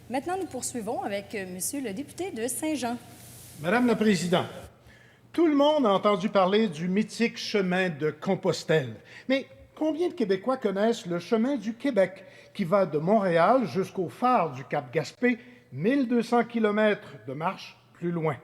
Maintenant, nous poursuivons avec Monsieur le député de Saint-Jean. Madame la Présidente, tout le monde a entendu parler du mythique chemin de Compostelle. Mais combien de Québécois connaissent le chemin du Québec, qui va de Montréal jusqu'au phare du Cap Gaspé, 1200 kilomètres de marche plus loin?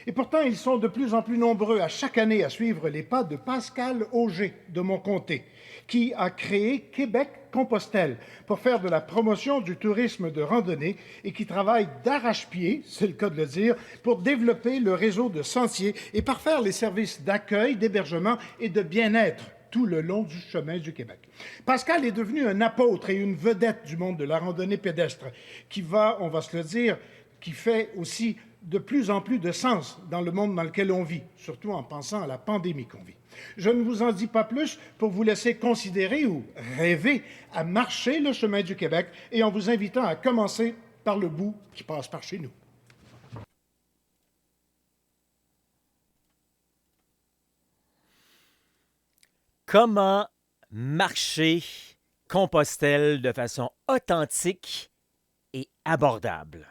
Et pourtant, ils sont de plus en plus nombreux à chaque année à suivre les pas de Pascal Auger de mon comté, qui a créé Québec-Compostelle pour faire de la promotion du tourisme de randonnée et qui travaille d'arrache-pied, c'est le cas de le dire, pour développer le réseau de sentiers et parfaire les services d'accueil, d'hébergement et de bien-être tout le long du chemin du Québec. Pascal est devenu un apôtre et une vedette du monde de la randonnée pédestre qui va, on va se le dire, qui fait aussi de plus en plus de sens dans le monde dans lequel on vit, surtout en pensant à la pandémie qu'on vit. Je ne vous en dis pas plus pour vous laisser considérer ou rêver à marcher le chemin du Québec et en vous invitant à commencer par le bout qui passe par chez nous. Comment marcher Compostelle de façon authentique et abordable?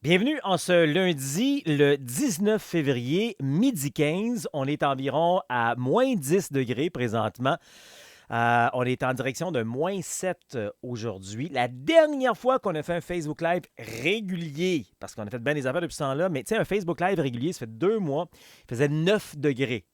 Bienvenue en ce lundi, le 19 février, midi 15. On est environ à moins 10 degrés présentement. On est en direction de moins 7 aujourd'hui. La dernière fois qu'on a fait un Facebook Live régulier, parce qu'on a fait bien des affaires depuis ce temps-là, mais tu sais, un Facebook Live régulier, ça fait 2 mois, il faisait 9 degrés.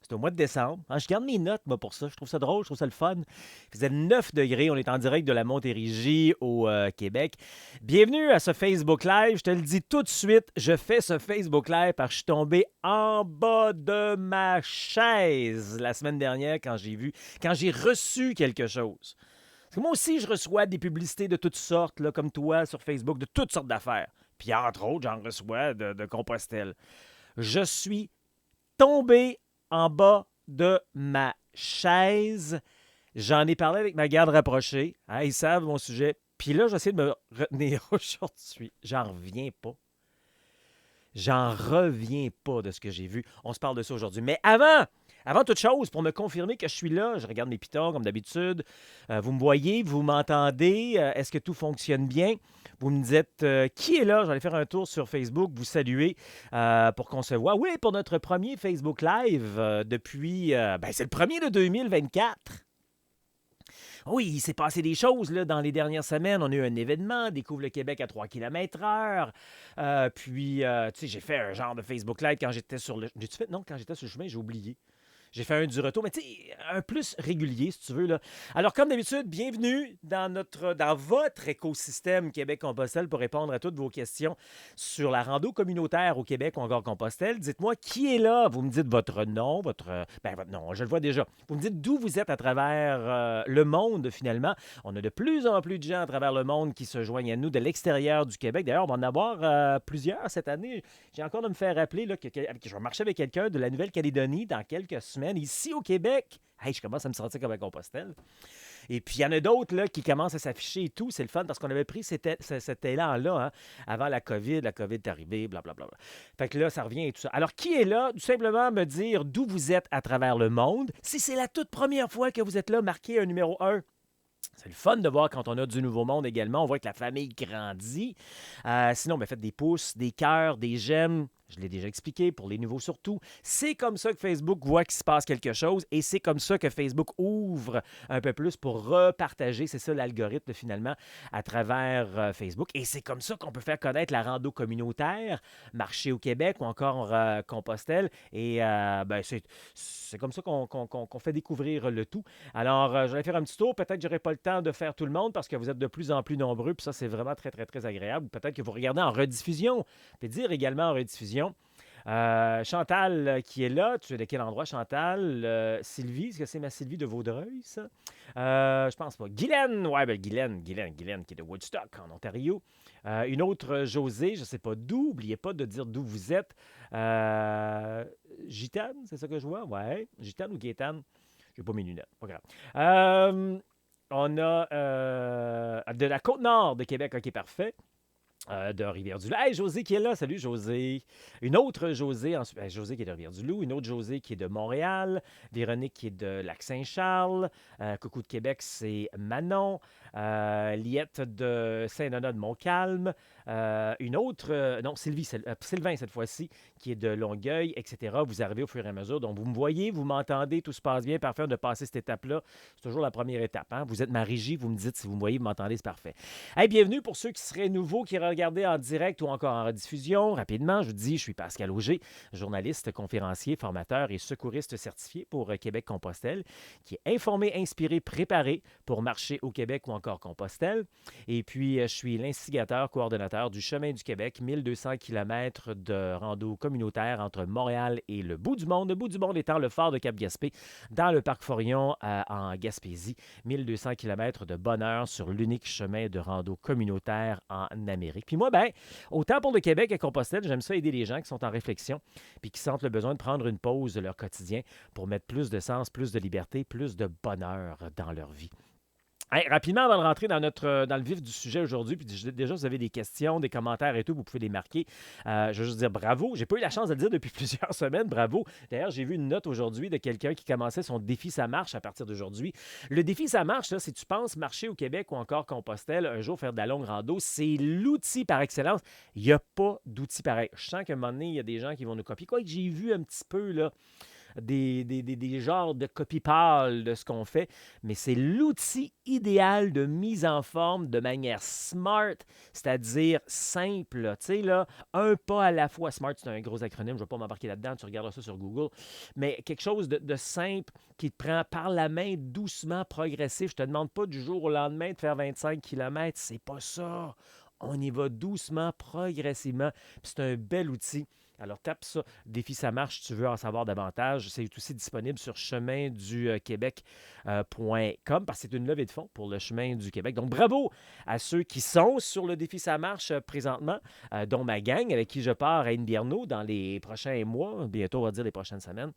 C'était au mois de décembre. Je garde mes notes, moi, pour ça. Je trouve ça drôle, je trouve ça le fun. Il faisait 9 degrés. On est en direct de la Montérégie au Québec. Bienvenue à ce Facebook Live. Je te le dis tout de suite, je fais ce Facebook Live parce que je suis tombé en bas de ma chaise la semaine dernière quand j'ai reçu quelque chose. Parce que moi aussi, je reçois des publicités de toutes sortes, là, comme toi, sur Facebook, de toutes sortes d'affaires. Puis entre autres, j'en reçois de Compostelle. Je suis tombé en bas de ma chaise. J'en ai parlé avec ma garde rapprochée. Ils savent mon sujet. Puis là, j'essaie de me retenir aujourd'hui. J'en reviens pas. J'en reviens pas de ce que j'ai vu. On se parle de ça aujourd'hui. Mais avant toute chose, pour me confirmer que je suis là, je regarde mes pitons comme d'habitude. Vous me voyez, vous m'entendez. Est-ce que tout fonctionne bien? Vous me dites qui est là? J'allais faire un tour sur Facebook, vous saluer pour qu'on se voit. Oui, pour notre premier Facebook Live depuis... c'est le premier de 2024. Oui, il s'est passé des choses là, dans les dernières semaines. On a eu un événement, Découvre le Québec à 3 km/h. Tu sais, j'ai fait un genre de Facebook Live quand j'étais sur le... J'ai-tu fait? Non, quand j'étais sur le chemin, j'ai oublié. J'ai fait un du retour, mais tu sais, un plus régulier, si tu veux. Là. Alors, comme d'habitude, bienvenue dans votre écosystème Québec-Compostelle pour répondre à toutes vos questions sur la rando communautaire au Québec ou encore Compostelle. Dites-moi qui est là. Vous me dites votre nom, votre nom, je le vois déjà. Vous me dites d'où vous êtes à travers le monde, finalement. On a de plus en plus de gens à travers le monde qui se joignent à nous de l'extérieur du Québec. D'ailleurs, on va en avoir plusieurs cette année. J'ai encore de me faire rappeler là, que je vais marcher avec quelqu'un de la Nouvelle-Calédonie dans quelques semaines. Ici au Québec, je commence à me sentir comme un Compostelle. Et puis, il y en a d'autres là, qui commencent à s'afficher et tout. C'est le fun parce qu'on avait pris cet élan-là avant la COVID. La COVID est arrivée, blablabla. Fait que là, ça revient et tout ça. Alors, qui est là? Tout simplement me dire d'où vous êtes à travers le monde. Si c'est la toute première fois que vous êtes là, marquez un numéro 1. C'est le fun de voir quand on a du nouveau monde également. On voit que la famille grandit. Sinon, faites des pouces, des cœurs, des j'aime. Je l'ai déjà expliqué, pour les nouveaux surtout. C'est comme ça que Facebook voit qu'il se passe quelque chose et c'est comme ça que Facebook ouvre un peu plus pour repartager. C'est ça l'algorithme finalement à travers Facebook. Et c'est comme ça qu'on peut faire connaître la rando communautaire, marché au Québec ou encore Compostelle. Et c'est comme ça qu'on fait découvrir le tout. Alors, je vais faire un petit tour. Peut-être que je n'aurai pas le temps de faire tout le monde parce que vous êtes de plus en plus nombreux. Puis ça, c'est vraiment très, très, très agréable. Peut-être que vous regardez en rediffusion. Puis dire également en rediffusion. Chantal qui est là. Tu es de quel endroit, Chantal? Sylvie, est-ce que c'est ma Sylvie de Vaudreuil, ça? Je pense pas. Guylaine, Guylaine qui est de Woodstock, en Ontario. Une autre Josée, je ne sais pas d'où. N'oubliez pas de dire d'où vous êtes. Gitane, c'est ça que je vois? Ouais. Gitane ou Gaétane? J'ai pas mes lunettes, pas grave. On a de la Côte-Nord de Québec, ok, parfait. De Rivière-du-Loup. Hey, José qui est là. Salut, José. Une autre José, José qui est de Rivière-du-Loup. Une autre José qui est de Montréal. Véronique qui est de Lac-Saint-Charles. Coucou de Québec, c'est Manon. Liette de Saint-Donat de Montcalm, une autre, non, Sylvain cette fois-ci, qui est de Longueuil, etc. Vous arrivez au fur et à mesure. Donc, vous me voyez, vous m'entendez, tout se passe bien, parfait, de passer cette étape-là. C'est toujours la première étape. Hein? Vous êtes ma régie, vous me dites si vous me voyez, vous m'entendez, c'est parfait. Hey, bienvenue pour ceux qui seraient nouveaux, qui regardaient en direct ou encore en rediffusion. Rapidement, je vous dis, je suis Pascal Auger, journaliste, conférencier, formateur et secouriste certifié pour Québec-Compostelle, qui est informé, inspiré, préparé pour marcher au Québec ou encore Compostelle. Et puis, je suis l'instigateur, coordonnateur du Chemin du Québec, 1200 km de rando communautaire entre Montréal et le bout du monde. Le bout du monde étant le phare de Cap-Gaspé, dans le parc Forillon en Gaspésie. 1200 km de bonheur sur l'unique chemin de rando communautaire en Amérique. Puis moi, autant pour le Québec et Compostelle, j'aime ça aider les gens qui sont en réflexion puis qui sentent le besoin de prendre une pause de leur quotidien pour mettre plus de sens, plus de liberté, plus de bonheur dans leur vie. Hey, rapidement, avant de rentrer dans le vif du sujet aujourd'hui, puis déjà, vous avez des questions, des commentaires et tout, vous pouvez les marquer. Je veux juste dire bravo. J'ai pas eu la chance de le dire depuis plusieurs semaines, bravo. D'ailleurs, j'ai vu une note aujourd'hui de quelqu'un qui commençait son défi Ça marche à partir d'aujourd'hui. Le défi Ça marche, là, si tu penses marcher au Québec ou encore Compostelle, un jour faire de la longue rando, c'est l'outil par excellence. Il n'y a pas d'outil pareil. Je sens qu'à un moment donné, il y a des gens qui vont nous copier. Quoi que j'ai vu un petit peu, là, des genres de copies pâles de ce qu'on fait, mais c'est l'outil idéal de mise en forme de manière smart, c'est-à-dire simple. Tu sais, là, un pas à la fois. Smart, c'est un gros acronyme, je ne vais pas m'embarquer là-dedans, tu regarderas ça sur Google, mais quelque chose de simple qui te prend par la main doucement, progressif. Je ne te demande pas du jour au lendemain de faire 25 km, c'est pas ça. On y va doucement, progressivement, puis c'est un bel outil. Alors, tape ça, Défi Ça marche, si tu veux en savoir davantage. C'est aussi disponible sur cheminduquebec.com parce que c'est une levée de fonds pour le Chemin du Québec. Donc, bravo à ceux qui sont sur le Défi Ça marche présentement, dont ma gang avec qui je pars à Invierno dans les prochains mois, bientôt on va dire les prochaines semaines.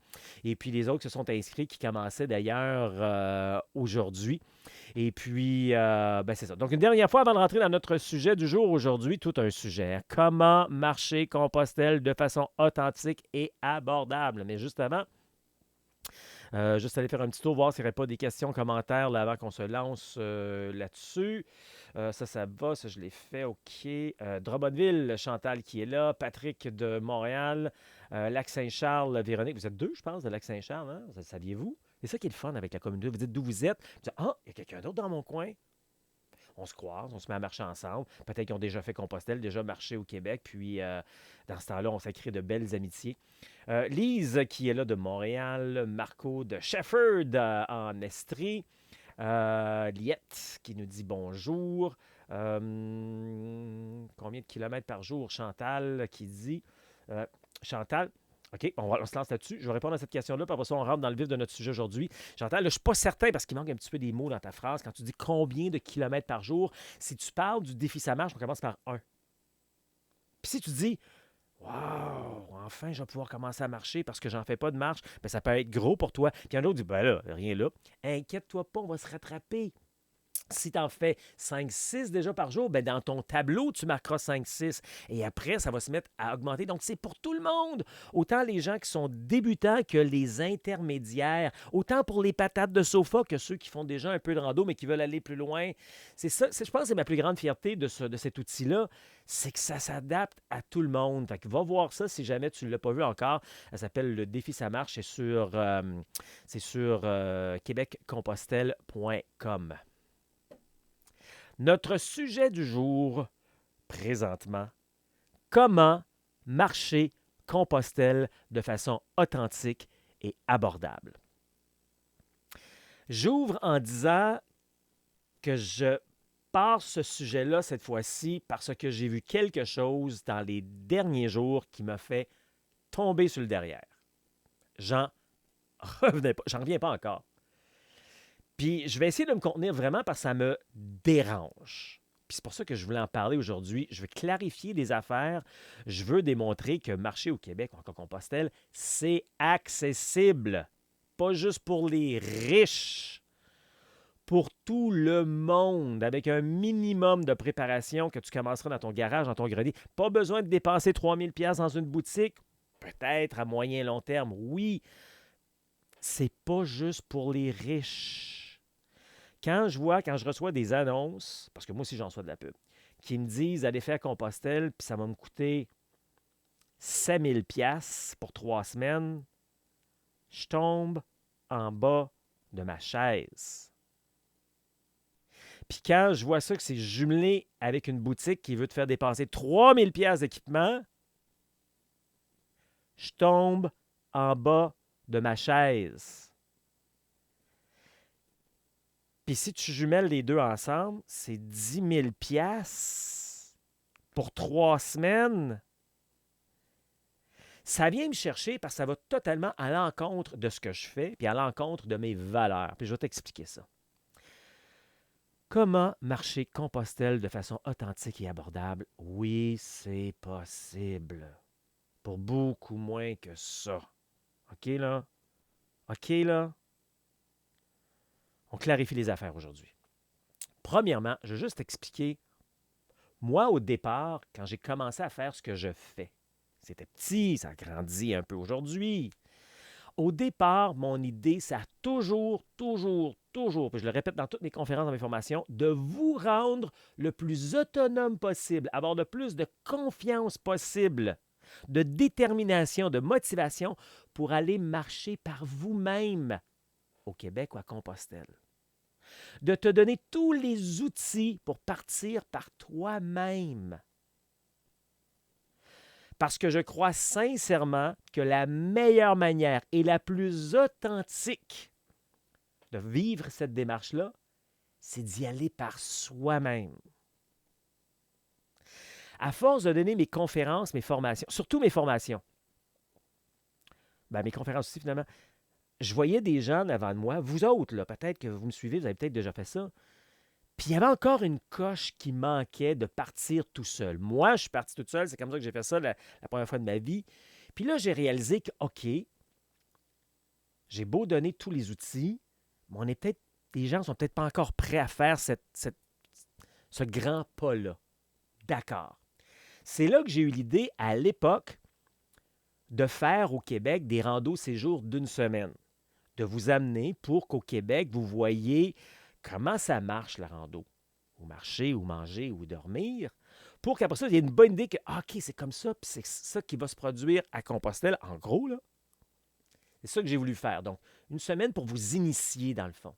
Et puis, les autres qui se sont inscrits, qui commençaient d'ailleurs aujourd'hui. Et puis, c'est ça. Donc, une dernière fois, avant de rentrer dans notre sujet du jour aujourd'hui, tout un sujet. Comment marcher Compostelle de façon authentique et abordable. Mais juste avant, juste aller faire un petit tour, voir s'il n'y aurait pas des questions, commentaires là, avant qu'on se lance là-dessus. Ça va, ça je l'ai fait, OK. Drummondville, Chantal qui est là, Patrick de Montréal, Lac-Saint-Charles, Véronique, vous êtes deux, je pense, de Lac-Saint-Charles, hein? Saviez-vous? C'est ça qui est le fun avec la communauté. Vous dites d'où vous êtes. Vous dites, il y a quelqu'un d'autre dans mon coin. On se croise, on se met à marcher ensemble. Peut-être qu'ils ont déjà fait Compostelle, déjà marché au Québec. Puis, dans ce temps-là, on s'est créé de belles amitiés. Lise, qui est là de Montréal. Marco de Shefford, en Estrie. Liette, qui nous dit bonjour. Combien de kilomètres par jour? Chantal, qui dit... Chantal... OK, on se lance là-dessus. Je vais répondre à cette question-là, puis après ça, on rentre dans le vif de notre sujet aujourd'hui. J'entends, là, je ne suis pas certain, parce qu'il manque un petit peu des mots dans ta phrase, quand tu dis combien de kilomètres par jour. Si tu parles du défi Ça marche, on commence par 1. Puis si tu dis, waouh, enfin, je vais pouvoir commencer à marcher parce que j'en fais pas de marche, bien, ça peut être gros pour toi. Puis un autre dit, ben là, rien là. Inquiète-toi pas, on va se rattraper. Si tu en fais 5-6 déjà par jour, ben dans ton tableau, tu marqueras 5-6. Et après, ça va se mettre à augmenter. Donc, c'est pour tout le monde. Autant les gens qui sont débutants que les intermédiaires. Autant pour les patates de sofa que ceux qui font déjà un peu de rando, mais qui veulent aller plus loin. C'est ça, je pense que c'est ma plus grande fierté de cet outil-là. C'est que ça s'adapte à tout le monde. Fait que va voir ça si jamais tu ne l'as pas vu encore. Ça s'appelle le Défi Ça marche. C'est sur québeccompostelle.com. Notre sujet du jour, présentement, comment marcher Compostelle de façon authentique et abordable. J'ouvre en disant que je pars ce sujet-là cette fois-ci parce que j'ai vu quelque chose dans les derniers jours qui m'a fait tomber sur le derrière. J'en reviens pas encore. Puis je vais essayer de me contenir vraiment parce que ça me dérange. Puis c'est pour ça que je voulais en parler aujourd'hui. Je veux clarifier des affaires. Je veux démontrer que marcher au Québec ou en Compostelle, c'est accessible. Pas juste pour les riches. Pour tout le monde, avec un minimum de préparation que tu commenceras dans ton garage, dans ton grenier. Pas besoin de dépenser 3000 $ dans une boutique. Peut-être à moyen et long terme, oui. C'est pas juste pour les riches. Quand je reçois des annonces, parce que moi aussi j'en reçois de la pub, qui me disent allez faire Compostelle, puis ça va me coûter 5000 pièces pour 3 semaines, je tombe en bas de ma chaise. Puis quand je vois ça que c'est jumelé avec une boutique qui veut te faire dépenser 3000 pièces d'équipement, je tombe en bas de ma chaise. Puis si tu jumelles les deux ensemble, c'est 10 000 pièces pour 3 semaines. Ça vient me chercher parce que ça va totalement à l'encontre de ce que je fais, puis à l'encontre de mes valeurs. Puis je vais t'expliquer ça. Comment marcher Compostelle de façon authentique et abordable? Oui, c'est possible. Pour beaucoup moins que ça. OK, là? OK, là? On clarifie les affaires aujourd'hui. Premièrement, je vais juste expliquer, moi, au départ, quand j'ai commencé à faire ce que je fais, c'était petit, ça a grandi un peu aujourd'hui. Au départ, mon idée, ça a toujours, puis je le répète dans toutes mes conférences, dans mes formations, de vous rendre le plus autonome possible, avoir le plus de confiance possible, de détermination, de motivation pour aller marcher par vous-même au Québec ou à Compostelle. De te donner tous les outils pour partir par toi-même. Parce que je crois sincèrement que la meilleure manière et la plus authentique de vivre cette démarche-là, c'est d'y aller par soi-même. À force de donner mes conférences, mes formations, surtout mes formations, mes conférences aussi finalement, je voyais des gens devant moi, vous autres, là, peut-être que vous me suivez, vous avez peut-être déjà fait ça, puis il y avait encore une coche qui manquait de partir tout seul. Moi, je suis parti tout seul, c'est comme ça que j'ai fait ça la première fois de ma vie. Puis là, j'ai réalisé que, OK, j'ai beau donner tous les outils, mais les gens ne sont peut-être pas encore prêts à faire ce grand pas-là. D'accord. C'est là que j'ai eu l'idée, à l'époque, de faire au Québec des randos séjours d'une semaine. De vous amener pour qu'au Québec, vous voyez comment ça marche, la rando. Ou marcher, ou manger, ou dormir. Pour qu'après ça, il y ait une bonne idée que, OK, c'est comme ça, puis c'est ça qui va se produire à Compostelle. En gros, là, c'est ça que j'ai voulu faire. Donc, une semaine pour vous initier, dans le fond.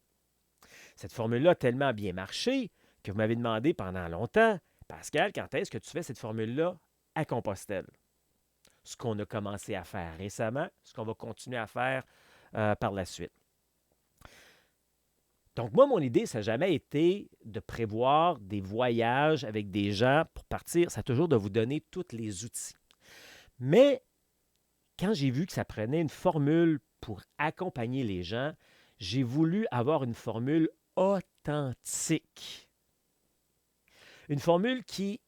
Cette formule-là a tellement bien marché que vous m'avez demandé pendant longtemps, Pascal, quand est-ce que tu fais cette formule-là à Compostelle? Ce qu'on a commencé à faire récemment, ce qu'on va continuer à faire par la suite. Donc, moi, mon idée, ça n'a jamais été de prévoir des voyages avec des gens pour partir. C'est toujours de vous donner tous les outils. Mais quand j'ai vu que ça prenait une formule pour accompagner les gens, j'ai voulu avoir une formule authentique. Une formule qui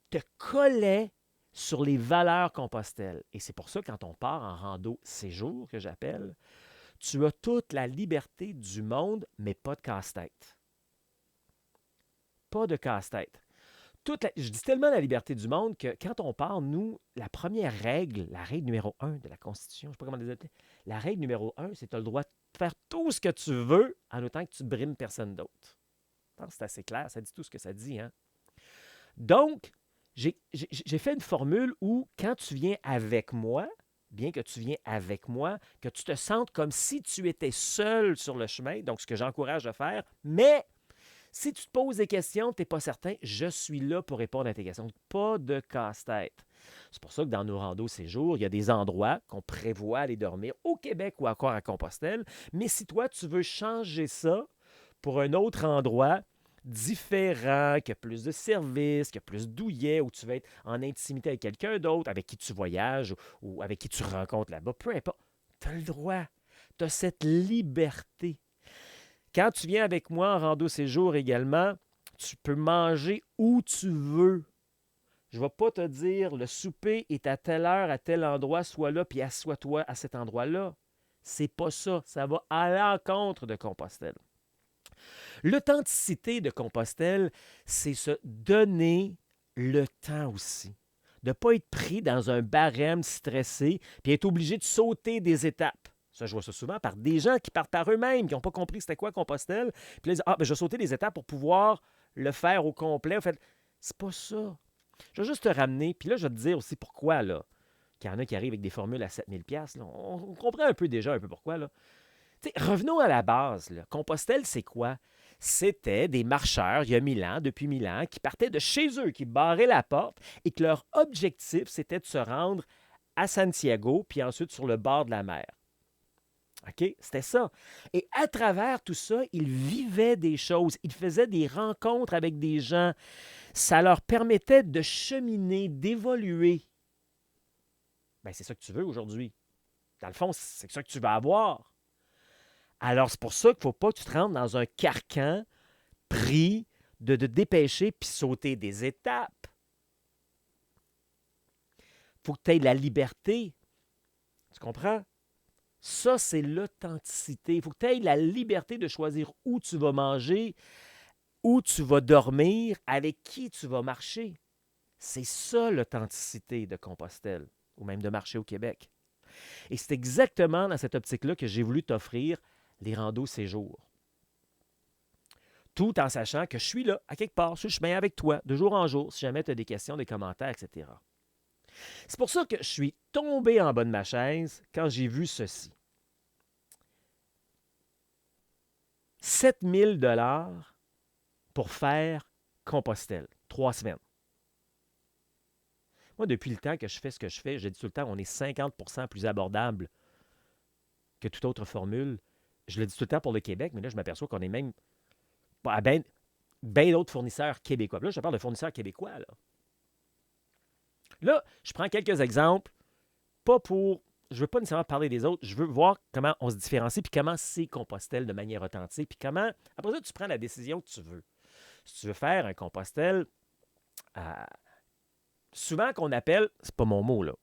te collait sur les valeurs Compostelle. Et c'est pour ça, quand on part en rando séjour, que j'appelle, tu as toute la liberté du monde, mais pas de casse-tête. Pas de casse-tête. Je dis tellement la liberté du monde que quand on part, nous, la première règle, la règle numéro 1 de la Constitution, je ne sais pas comment les appeler, la règle numéro 1, c'est que tu as le droit de faire tout ce que tu veux en autant que tu ne brimes personne d'autre. Je pense que c'est assez clair, ça dit tout ce que ça dit. Hein? Donc, j'ai fait une formule où quand tu viens avec moi, bien que tu viens avec moi, que tu te sentes comme si tu étais seul sur le chemin, donc ce que j'encourage à faire, mais si tu te poses des questions, tu n'es pas certain, je suis là pour répondre à tes questions. Pas de casse-tête. C'est pour ça que dans nos randos séjours, il y a des endroits qu'on prévoit aller dormir au Québec ou encore à Compostelle, mais si toi, tu veux changer ça pour un autre endroit, différent, qui a plus de services, qui a plus douillet, où tu vas être en intimité avec quelqu'un d'autre, avec qui tu voyages ou avec qui tu rencontres là-bas, peu importe, tu as le droit, tu as cette liberté. Quand tu viens avec moi en rando séjour également, tu peux manger où tu veux. Je ne vais pas te dire le souper est à telle heure, à tel endroit, sois là, puis assois-toi à cet endroit-là. C'est pas ça. Ça va à l'encontre de Compostelle. L'authenticité de Compostelle, c'est se donner le temps aussi. De ne pas être pris dans un barème stressé puis être obligé de sauter des étapes. Ça, je vois ça souvent par des gens qui partent par eux-mêmes, qui n'ont pas compris c'était quoi Compostelle. Puis là, ils disent, ah, ben, je vais sauter des étapes pour pouvoir le faire au complet. En fait, c'est pas ça. Je vais juste te ramener, puis là, je vais te dire aussi pourquoi, là. Qu'il y en a qui arrivent avec des formules à 7 000 $. Là. On comprend un peu déjà un peu pourquoi, là. T'sais, revenons à la base. Là. Compostelle, c'est quoi? C'était des marcheurs, il y a 1000 ans, depuis 1000 ans, qui partaient de chez eux, qui barraient la porte et que leur objectif, c'était de se rendre à Santiago, puis ensuite sur le bord de la mer. OK? C'était ça. Et à travers tout ça, ils vivaient des choses, ils faisaient des rencontres avec des gens. Ça leur permettait de cheminer, d'évoluer. Bien, c'est ça que tu veux aujourd'hui. Dans le fond, c'est ça que tu vas avoir. Alors, c'est pour ça qu'il ne faut pas que tu te rentres dans un carcan pris de te dépêcher puis sauter des étapes. Il faut que tu aies la liberté. Tu comprends? Ça, c'est l'authenticité. Il faut que tu aies la liberté de choisir où tu vas manger, où tu vas dormir, avec qui tu vas marcher. C'est ça l'authenticité de Compostelle, ou même de marcher au Québec. Et c'est exactement dans cette optique-là que j'ai voulu t'offrir les randos séjours. Tout en sachant que je suis là, à quelque part, sur le chemin avec toi, de jour en jour, si jamais tu as des questions, des commentaires, etc. C'est pour ça que je suis tombé en bas de ma chaise quand j'ai vu ceci. 7 000 $ pour faire Compostelle. 3 semaines. Moi, depuis le temps que je fais ce que je fais, j'ai dit tout le temps, on est 50% plus abordable que toute autre formule. Je le dis tout le temps pour le Québec, mais là, je m'aperçois qu'on est même à bien d'autres fournisseurs québécois. Là, je parle de fournisseurs québécois. Là, je prends quelques exemples, pas pour... Je ne veux pas nécessairement parler des autres, je veux voir comment on se différencie, puis comment c'est Compostelle de manière authentique, puis comment... Après ça, tu prends la décision que tu veux. Si tu veux faire un Compostelle, souvent qu'on appelle, c'est pas mon mot, là,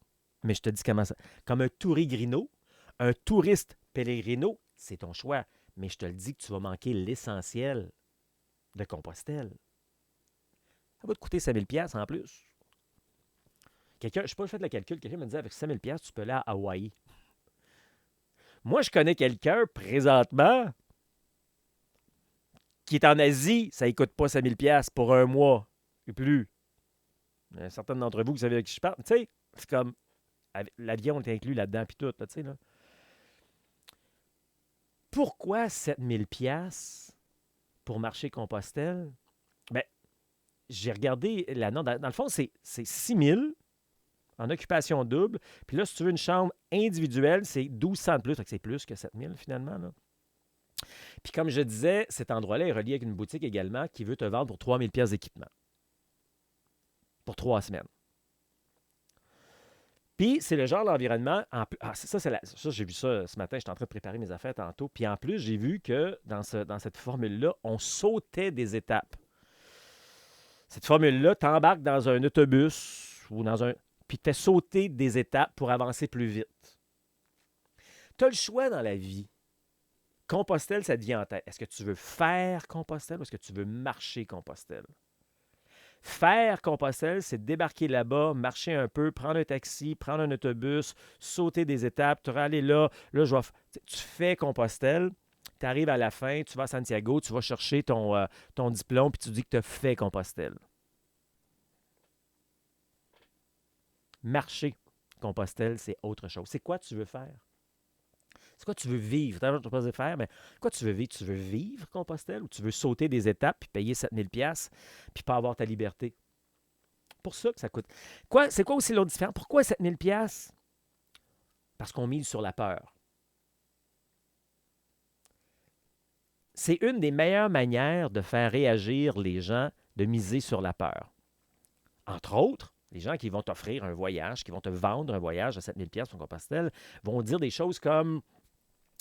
mais je te dis comment ça... Comme un tourigrino, un touriste pellegrino, c'est ton choix. Mais je te le dis que tu vas manquer l'essentiel de Compostelle. Ça va te coûter 5 000 $ en plus. Je n'ai pas fait le calcul, quelqu'un me disait avec 5 000 $ tu peux aller à Hawaï. Moi, je connais quelqu'un présentement qui est en Asie, ça ne coûte pas 5 000 $ pour un mois et plus. Il y a certains d'entre vous qui savez avec qui je parle. Tu sais, c'est comme l'avion est inclus là-dedans puis tout. Là, tu sais, là. Pourquoi 7 000 $ pour marcher Compostelle? Bien, j'ai regardé la note. Dans le fond, c'est 6 000 en occupation double. Puis là, si tu veux une chambre individuelle, c'est 1 200 de plus. Donc, c'est plus que 7 000 finalement. Là. Puis comme je disais, cet endroit-là est relié avec une boutique également qui veut te vendre pour 3 000 $ d'équipement. Pour 3 semaines. Puis c'est le genre d'environnement... Ça, j'ai vu ça ce matin. J'étais en train de préparer mes affaires tantôt. Puis en plus, j'ai vu que dans cette formule-là, on sautait des étapes. Cette formule-là, tu embarques dans un autobus ou dans un... puis tu fais sauter des étapes pour avancer plus vite. Tu as le choix dans la vie. Compostelle, ça te vient en tête. Est-ce que tu veux faire Compostelle ou est-ce que tu veux marcher Compostelle? Faire Compostelle, c'est débarquer là-bas, marcher un peu, prendre un taxi, prendre un autobus, sauter des étapes, tu vas aller là, tu fais Compostelle, tu arrives à la fin, tu vas à Santiago, tu vas chercher ton diplôme, puis tu dis que tu as fait Compostelle. Marcher Compostelle, c'est autre chose. C'est quoi tu veux faire? C'est quoi tu veux vivre? Tu n'as pas faire, mais quoi tu veux vivre? Tu veux vivre Compostelle ou tu veux sauter des étapes puis payer 7 000 $ puis pas avoir ta liberté? Pour ça que ça coûte. C'est quoi aussi l'autre différence? Pourquoi 7 000 $? Parce qu'on mise sur la peur. C'est une des meilleures manières de faire réagir les gens, de miser sur la peur. Entre autres, les gens qui vont t'offrir un voyage, qui vont te vendre un voyage à 7 000 $ sur Compostelle, vont dire des choses comme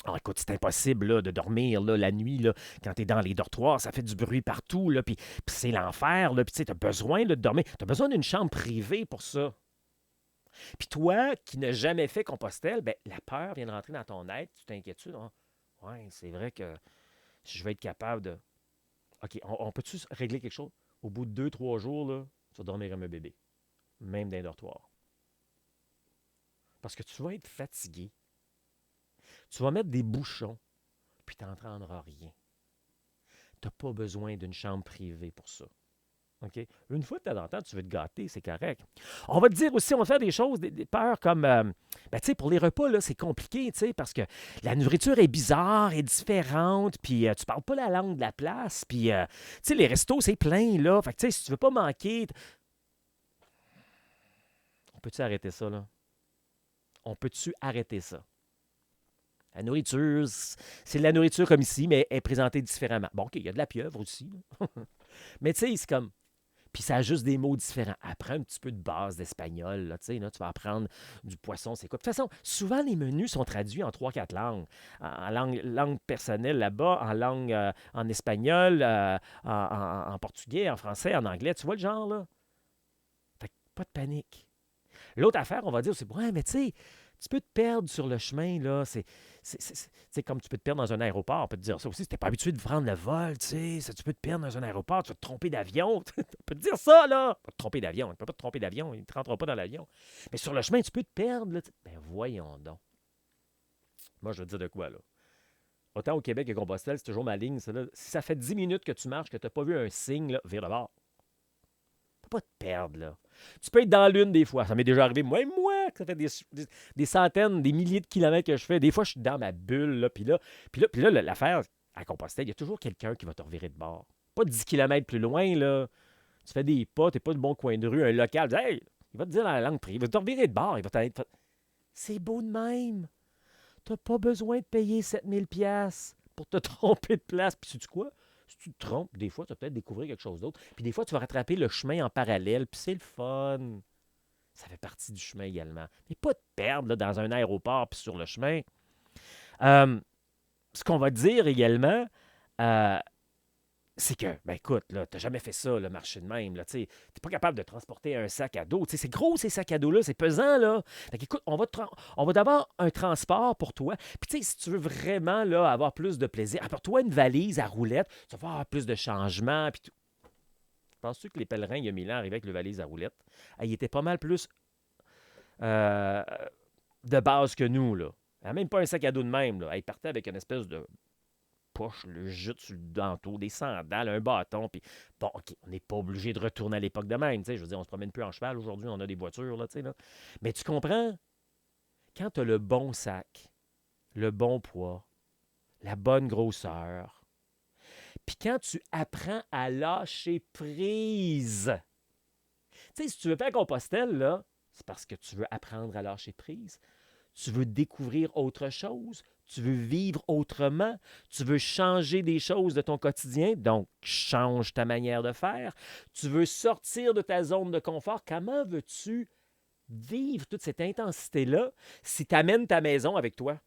oh, écoute, c'est impossible là, de dormir là, la nuit là, quand tu es dans les dortoirs, ça fait du bruit partout, là, puis c'est l'enfer, puis tu as besoin là, de dormir. Tu as besoin d'une chambre privée pour ça. Puis toi, qui n'as jamais fait Compostelle, ben, la peur vient de rentrer dans ton être, tu t'inquiètes. Oui, c'est vrai que je vais être capable de... OK, on peut-tu régler quelque chose? Au bout de 2-3 jours, là, tu vas dormir comme un bébé, même dans les dortoirs. Parce que tu vas être fatigué. Tu vas mettre des bouchons, puis tu n'entendras rien. Tu n'as pas besoin d'une chambre privée pour ça. OK? Une fois de temps en temps, tu veux te gâter, c'est correct. On va te dire aussi, on va te faire des choses, des peurs comme, tu sais, pour les repas, là, c'est compliqué, tu sais, parce que la nourriture est bizarre, est différente, puis tu parles pas la langue de la place, puis, tu sais, les restos, c'est plein, là. Fait que, tu sais, si tu veux pas manquer, on peut-tu arrêter ça, là? On peut-tu arrêter ça? La nourriture, c'est de la nourriture comme ici, mais elle est présentée différemment. Bon, OK, il y a de la pieuvre aussi, là. Mais tu sais, c'est comme... Puis ça a juste des mots différents. Apprends un petit peu de base d'espagnol. Là, tu sais, là, tu vas apprendre du poisson, c'est quoi. De toute façon, souvent, les menus sont traduits en 3-4 langues. En langue personnelle là-bas, en langue en espagnol, en portugais, en français, en anglais. Tu vois le genre, là? Fait que pas de panique. L'autre affaire, on va dire, c'est ouais, mais tu sais, tu peux te perdre sur le chemin, là. C'est comme tu peux te perdre dans un aéroport. On peut te dire ça aussi. Si tu n'es pas habitué de prendre le vol, tu sais, tu peux te perdre dans un aéroport, tu vas te tromper d'avion. On peut te dire ça, là. Pas te tromper d'avion. Tu ne peux pas te tromper d'avion. Il ne te rentrera pas dans l'avion. Mais sur le chemin, tu peux te perdre, là. Ben voyons donc. Moi, je veux te dire de quoi, là. Autant au Québec que Compostelle, c'est toujours ma ligne, ça, là. Si ça fait 10 minutes que tu marches, que tu n'as pas vu un signe, là, vire de bord. Tu peux pas te perdre, là. Tu peux être dans l'une des fois. Ça m'est déjà arrivé, moi, que ça fait des centaines, des milliers de kilomètres que je fais. Des fois, je suis dans ma bulle, là. Puis là, l'affaire à Compostelle, il y a toujours quelqu'un qui va te revirer de bord. Pas 10 kilomètres plus loin, là. Tu fais des pas, t'es pas le bon coin de rue, un local. Dit, hey, il va te dire dans la langue privée, il va te revirer de bord. Il va t'aller. C'est beau de même. T'as pas besoin de payer 7 000$ pour te tromper de place. Puis, sais-tu quoi? Si tu te trompes, des fois, tu vas peut-être découvrir quelque chose d'autre. Puis des fois, tu vas rattraper le chemin en parallèle, puis c'est le fun. Ça fait partie du chemin également. Mais pas de perdre là, dans un aéroport puis sur le chemin. Ce qu'on va te dire également, c'est que, ben écoute, tu n'as jamais fait ça, le marché de même. Tu n'es pas capable de transporter un sac à dos. C'est gros, ces sacs à dos-là, c'est pesant. Là. Fait qu'écoute, on va d'abord un transport pour toi. Puis si tu veux vraiment là, avoir plus de plaisir, apporte-toi une valise à roulettes. Tu vas avoir plus de changements. Puis tout. Penses-tu que les pèlerins, il y a 1000 ans, arrivaient avec le valise à roulettes? Ils étaient pas mal plus de base que nous. Là. Même pas un sac à dos de même. Là. Ils partaient avec une espèce de poche, le jute sur le denteau, des sandales, un bâton. Puis bon, OK, on n'est pas obligé de retourner à l'époque de même. Je veux dire, on se promène plus en cheval. Aujourd'hui, on a des voitures. Là. Mais tu comprends? Quand tu as le bon sac, le bon poids, la bonne grosseur, puis quand tu apprends à lâcher prise, tu sais, si tu veux faire Compostelle, là, c'est parce que tu veux apprendre à lâcher prise. Tu veux découvrir autre chose. Tu veux vivre autrement. Tu veux changer des choses de ton quotidien. Donc, change ta manière de faire. Tu veux sortir de ta zone de confort. Comment veux-tu vivre toute cette intensité-là si tu amènes ta maison avec toi?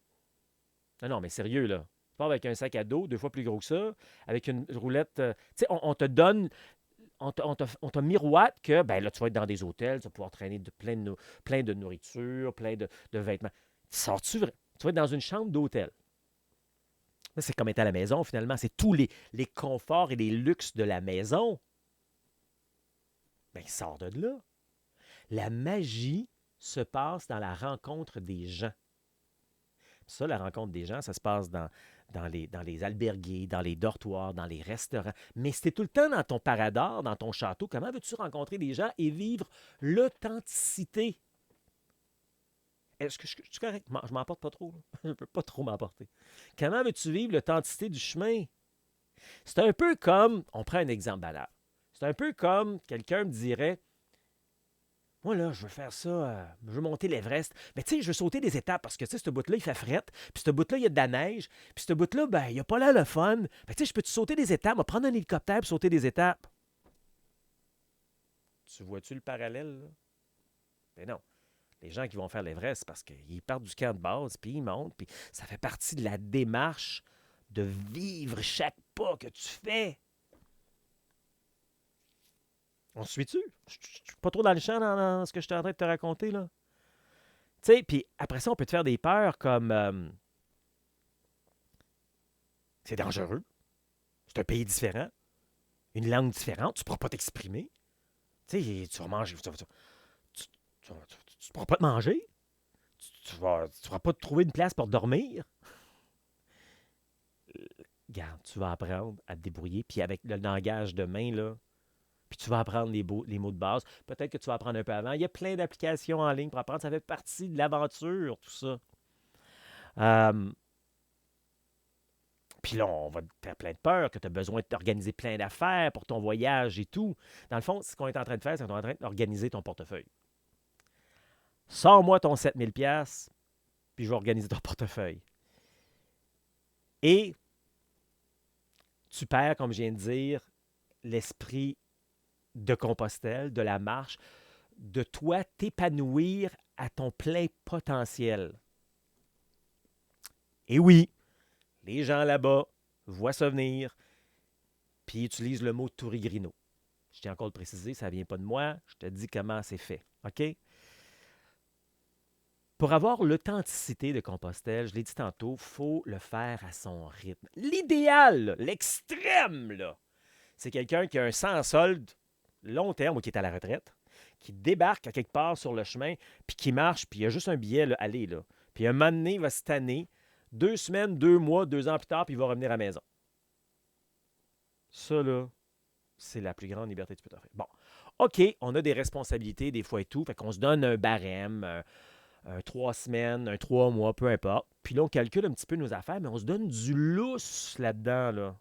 Non, mais sérieux, là. Tu pars avec un sac à dos 2 fois plus gros que ça, avec une roulette. Tu sais, on te donne. On te miroite que ben là, tu vas être dans des hôtels, tu vas pouvoir traîner plein de nourriture, plein de vêtements. Sors-tu vrai? Tu vas être dans une chambre d'hôtel. Là, c'est comme être à la maison, finalement. C'est tous les conforts et les luxes de la maison. Bien, sors de là. La magie se passe dans la rencontre des gens. Ça, la rencontre des gens, ça se passe dans les albergues, dans les dortoirs, dans les restaurants. Mais si tu es tout le temps dans ton parador, dans ton château, comment veux-tu rencontrer des gens et vivre l'authenticité? Est-ce que je suis correct? Je m'emporte pas trop. Là. Je ne peux pas trop m'emporter. Comment veux-tu vivre l'authenticité du chemin? C'est un peu comme, on prend un exemple banal. C'est un peu comme quelqu'un me dirait, moi, là, je veux faire ça, je veux monter l'Everest. Mais tu sais, je veux sauter des étapes parce que, tu sais, ce bout-là, il fait frette. Puis ce bout-là, il y a de la neige. Puis ce bout-là, ben, il n'y a pas là le fun. Tu sais, je peux-tu sauter des étapes? On va prendre un hélicoptère et sauter des étapes. Tu vois-tu le parallèle, là? Ben non. Les gens qui vont faire l'Everest, c'est parce qu'ils partent du camp de base, puis ils montent, puis ça fait partie de la démarche de vivre chaque pas que tu fais. On se suit-tu? Je suis pas trop dans le champ dans ce que je suis en train de te raconter, là. Tu sais, puis après ça, on peut te faire des peurs comme... c'est dangereux. C'est un pays différent. Une langue différente. Tu ne pourras pas t'exprimer. Tu sais, tu vas manger... Tu ne pourras pas te manger. tu vas pas te trouver une place pour dormir. Regarde, tu vas apprendre à te débrouiller, puis avec le langage de main, là, puis tu vas apprendre les mots de base. Peut-être que tu vas apprendre un peu avant. Il y a plein d'applications en ligne pour apprendre. Ça fait partie de l'aventure, tout ça. Euh, Puis là, on va te faire plein de peur, que tu as besoin de t'organiser plein d'affaires pour ton voyage et tout. Dans le fond, ce qu'on est en train de faire, c'est qu'on est en train d'organiser ton portefeuille. Sors-moi ton 7 000 $, puis je vais organiser ton portefeuille. Et tu perds, comme je viens de dire, l'esprit de Compostelle, de la marche, de toi t'épanouir à ton plein potentiel. Et oui, les gens là-bas voient ça venir, puis utilisent le mot Tourigrino. Je tiens encore à le préciser, ça ne vient pas de moi, je te dis comment c'est fait. OK? Pour avoir l'authenticité de Compostelle, je l'ai dit tantôt, il faut le faire à son rythme. L'idéal, là, l'extrême, là, c'est quelqu'un qui a un sans solde long terme ou qui est à la retraite, qui débarque à quelque part sur le chemin, puis qui marche, puis il y a juste un billet, là, aller, là. Puis un moment donné, il va se tanner, 2 semaines, 2 mois, 2 ans plus tard, puis il va revenir à la maison. Ça, là, c'est la plus grande liberté que tu peux t'offrir. Bon, OK, on a des responsabilités des fois et tout, fait qu'on se donne un barème, un 3 semaines, un 3 mois, peu importe. Puis là, on calcule un petit peu nos affaires, mais on se donne du lousse là-dedans, là,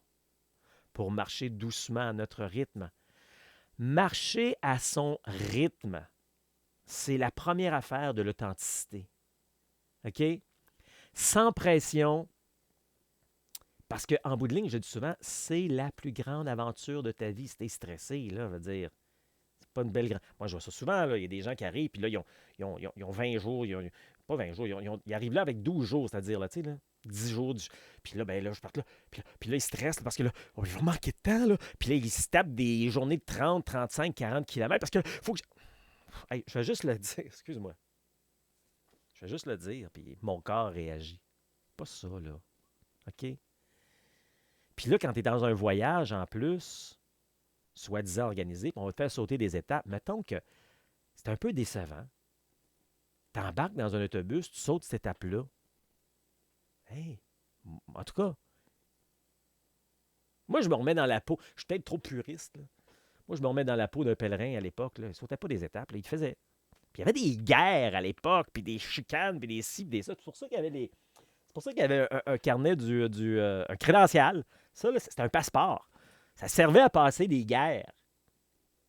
pour marcher doucement à notre rythme. Marcher à son rythme, c'est la première affaire de l'authenticité. OK? Sans pression, parce qu'en bout de ligne, je dis souvent, c'est la plus grande aventure de ta vie. Si t'es stressé, là, je veux dire, c'est pas une belle grande... Moi, je vois ça souvent, là, il y a des gens qui arrivent, puis là, ils ont 20 jours, pas 20 jours, ils arrivent là avec 12 jours, c'est-à-dire, là, tu sais, là, 10 jours, puis là, ben là, je parte là, puis là, ils stressent, là, parce que là, oh, ils vont manquer de temps, là, puis là, ils se tapent des journées de 30, 35, 40 kilomètres, parce que faut que Hey, je vais juste le dire, excuse-moi, je vais juste le dire, puis mon corps réagit. Pas ça, là, OK? Puis là, quand tu es dans un voyage, en plus, soi-disant organisé, puis on va te faire sauter des étapes, mettons que c'est un peu décevant. Tu embarques dans un autobus, tu sautes cette étape-là. Hey, en tout cas, moi, je me remets dans la peau. Je suis peut-être trop puriste, là. Moi, je me remets dans la peau d'un pèlerin à l'époque. Là. Il ne sautait pas des étapes, là. Il faisait. Puis il y avait des guerres à l'époque, puis des chicanes, puis des ci, puis des ça. C'est pour ça qu'il y avait C'est pour ça qu'il y avait un carnet un crédential. Ça, là, c'était un passeport. Ça servait à passer des guerres.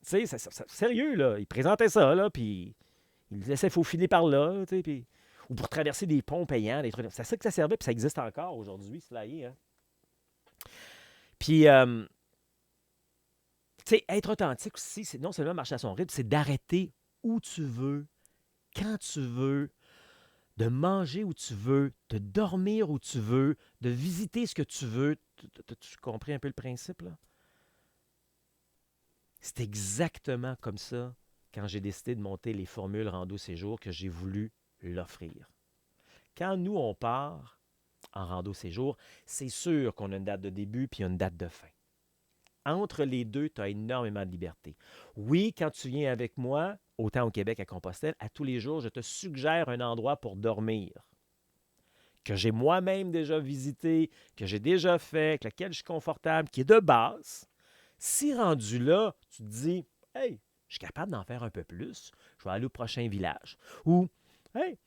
Tu sais, sérieux, là. Il présentait ça, là, puis il le laissait faufiler par là, tu sais, puis... Ou pour traverser des ponts payants, des trucs. C'est ça que ça servait, puis ça existe encore aujourd'hui, cela y est, hein. Puis, tu sais, être authentique aussi, c'est non seulement marcher à son rythme, c'est d'arrêter où tu veux, quand tu veux, de manger où tu veux, de dormir où tu veux, de visiter ce que tu veux. Tu compris un peu le principe, là? C'est exactement comme ça, quand j'ai décidé de monter les formules rando séjour, que j'ai voulu l'offrir. Quand nous, on part en rando séjour, c'est sûr qu'on a une date de début puis une date de fin. Entre les deux, tu as énormément de liberté. Oui, quand tu viens avec moi, autant au Québec à Compostelle, à tous les jours, je te suggère un endroit pour dormir que j'ai moi-même déjà visité, que j'ai déjà fait, avec lequel je suis confortable, qui est de base. Si rendu là, tu te dis « Hey, je suis capable d'en faire un peu plus, je vais aller au prochain village. » Ou « Hey,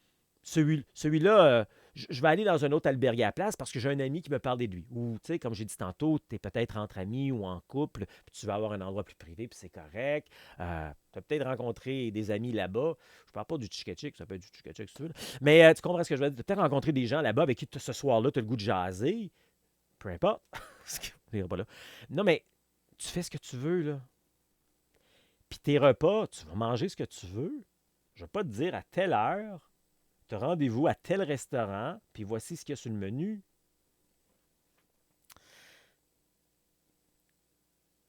celui-là, je vais aller dans un autre albergue à la place parce que j'ai un ami qui me parle de lui. » Ou, tu sais, comme j'ai dit tantôt, tu es peut-être entre amis ou en couple, puis tu vas avoir un endroit plus privé, puis c'est correct. Tu as peut-être rencontré des amis là-bas. Je parle pas du tchik-tchik, ça peut être du tchik-tchik si tu veux. Mais tu comprends ce que je veux dire? Tu as peut-être rencontré des gens là-bas avec qui ce soir-là, tu as le goût de jaser. Peu importe. Pas là. Non, mais tu fais ce que tu veux, là. Puis tes repas, tu vas manger ce que tu veux. Je ne vais pas te dire à telle heure, tu as rendez-vous à tel restaurant, puis voici ce qu'il y a sur le menu.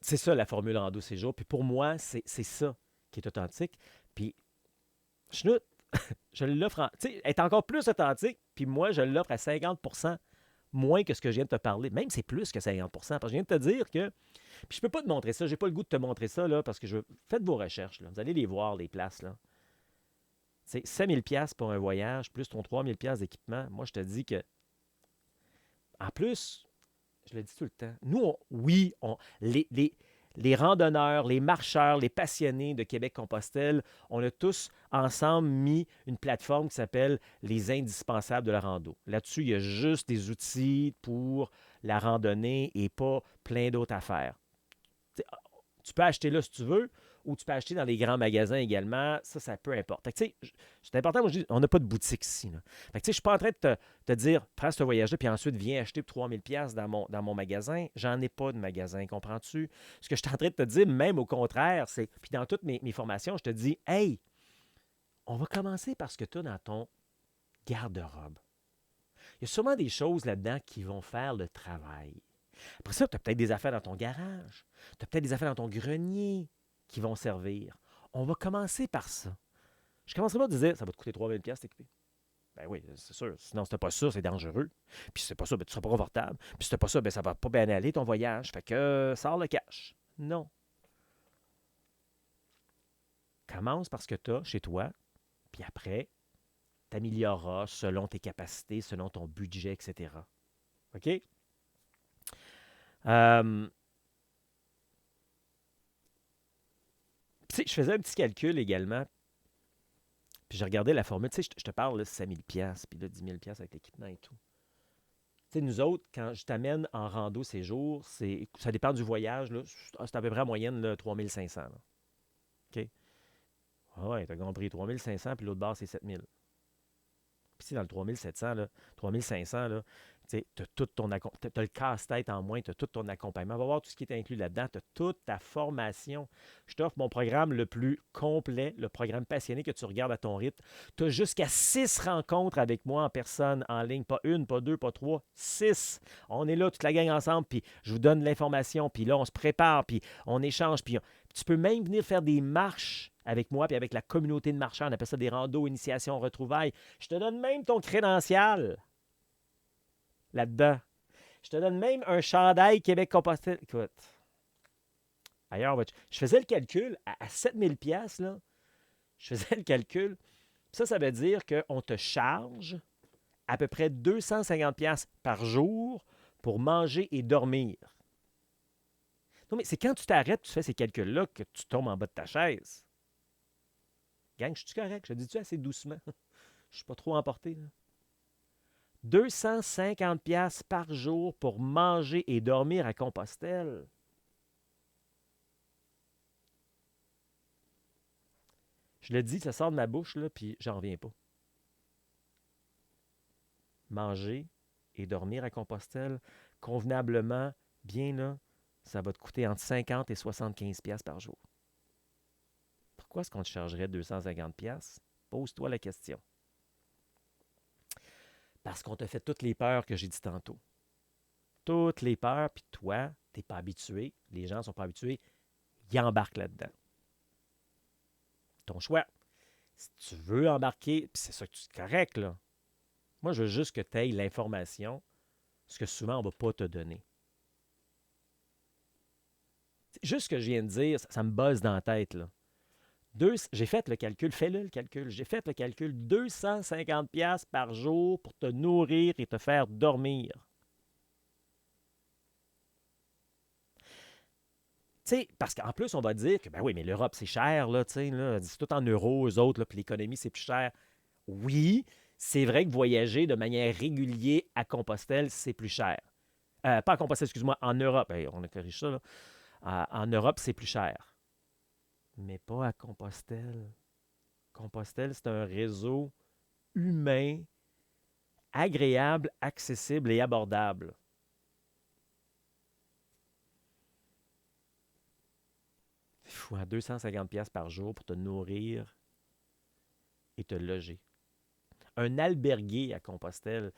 C'est ça la formule rando séjour. Puis pour moi, c'est ça qui est authentique. Puis, chenoute, je l'offre tu sais, elle est encore plus authentique, puis moi, je l'offre à 50% moins que ce que je viens de te parler. Même c'est plus que 50%, parce que je viens de te dire que... Puis je peux pas te montrer ça, j'ai pas le goût de te montrer ça, là, parce que faites vos recherches, là. Vous allez les voir, les places, là. C'est 7 000 $ pour un voyage, plus ton 3 000 $ d'équipement. Moi, je te dis que, en plus, je le dis tout le temps, nous, les randonneurs, les marcheurs, les passionnés de Québec-Compostelle, on a tous ensemble mis une plateforme qui s'appelle les indispensables de la rando. Là-dessus, il y a juste des outils pour la randonnée et pas plein d'autres affaires. T'sais, tu peux acheter là si tu veux, ou tu peux acheter dans les grands magasins également. Ça peut importe. Fait que, c'est important, moi je dis, on n'a pas de boutique ici. Là. Fait que, je ne suis pas en train de te dire, prends ce voyage-là, puis ensuite viens acheter pour 3 000 $ dans mon magasin. J'en ai pas de magasin, comprends-tu? Ce que je suis en train de te dire, même au contraire, c'est, puis dans toutes mes formations, je te dis, hey, on va commencer par ce que tu as dans ton garde-robe. Il y a sûrement des choses là-dedans qui vont faire le travail. Après ça, tu as peut-être des affaires dans ton garage. Tu as peut-être des affaires dans ton grenier qui vont servir. On va commencer par ça. Je ne commencerai pas à te dire, ça va te coûter 3 000 $ t'équiper. Ben oui, c'est sûr. Sinon, si tu n'as pas ça, c'est dangereux. Puis si tu n'as pas ça, ben, tu ne seras pas confortable. Puis si tu n'as pas ça, ben, ça ne va pas bien aller ton voyage. Fait que sors le cash. Non. Commence par ce que tu as chez toi. Puis après, tu amélioreras selon tes capacités, selon ton budget, etc. OK? Je faisais un petit calcul également, puis j'ai regardé la formule. Je te parle de 5 000 $, puis là, 10 000 $ avec l'équipement et tout. Nous autres, quand je t'amène en rando ces jours, ça dépend du voyage, là, c'est à peu près en moyenne là, 3 500. Là. OK? Ah ouais, t'as compris, 3 500, puis l'autre barre, c'est 7 000. Puis dans le 3 700, là, 3 500, là, tu as le casse-tête en moins, tu as tout ton accompagnement. On va voir tout ce qui est inclus là-dedans. Tu as toute ta formation. Je t'offre mon programme le plus complet, le programme passionné que tu regardes à ton rythme. Tu as jusqu'à 6 rencontres avec moi en personne, en ligne. Pas une, pas deux, pas trois, 6. On est là, toute la gang ensemble, puis je vous donne l'information, puis là, on se prépare, puis on échange, puis tu peux même venir faire des marches avec moi, puis avec la communauté de marcheurs. On appelle ça des randos, initiations, retrouvailles. Je te donne même ton crédential là-dedans. Je te donne même un chandail Québec-Compostelle. Écoute, ailleurs, je faisais le calcul à 7 000 $, là. Je faisais le calcul. Ça veut dire qu'on te charge à peu près 250 $ par jour pour manger et dormir. Non, mais c'est quand tu t'arrêtes, tu fais ces calculs-là que tu tombes en bas de ta chaise. Gang, je suis correct? Je te dis-tu assez doucement? Je ne suis pas trop emporté, là. 250 $ par jour pour manger et dormir à Compostelle. Je le dis, ça sort de ma bouche, là, puis j'en reviens pas. Manger et dormir à Compostelle, convenablement, bien là, ça va te coûter entre 50 et 75 $ par jour. Pourquoi est-ce qu'on te chargerait 250 $? Pose-toi la question. Parce qu'on te fait toutes les peurs que j'ai dit tantôt. Toutes les peurs, puis toi, tu n'es pas habitué, les gens ne sont pas habitués, ils embarquent là-dedans. Ton choix. Si tu veux embarquer, puis c'est ça que tu es correct, là. Moi, je veux juste que tu aies l'information, ce que souvent on ne va pas te donner. Juste ce que je viens de dire, ça me buzz dans la tête, là. J'ai fait le calcul, fais-le le calcul. J'ai fait le calcul, 250 $ par jour pour te nourrir et te faire dormir. Tu sais, parce qu'en plus, on va dire que, ben oui, mais l'Europe, c'est cher, là, tu sais, là, c'est tout en euros, eux autres, là, puis l'économie, c'est plus cher. Oui, c'est vrai que voyager de manière régulière à Compostelle, c'est plus cher. Pas à Compostelle, excuse-moi, en Europe. Hey, on a corrigé ça, là. En Europe, c'est plus cher. Mais pas à Compostelle. Compostelle, c'est un réseau humain, agréable, accessible et abordable. C'est fou, hein? 250 $ par jour pour te nourrir et te loger. Un albergué à Compostelle,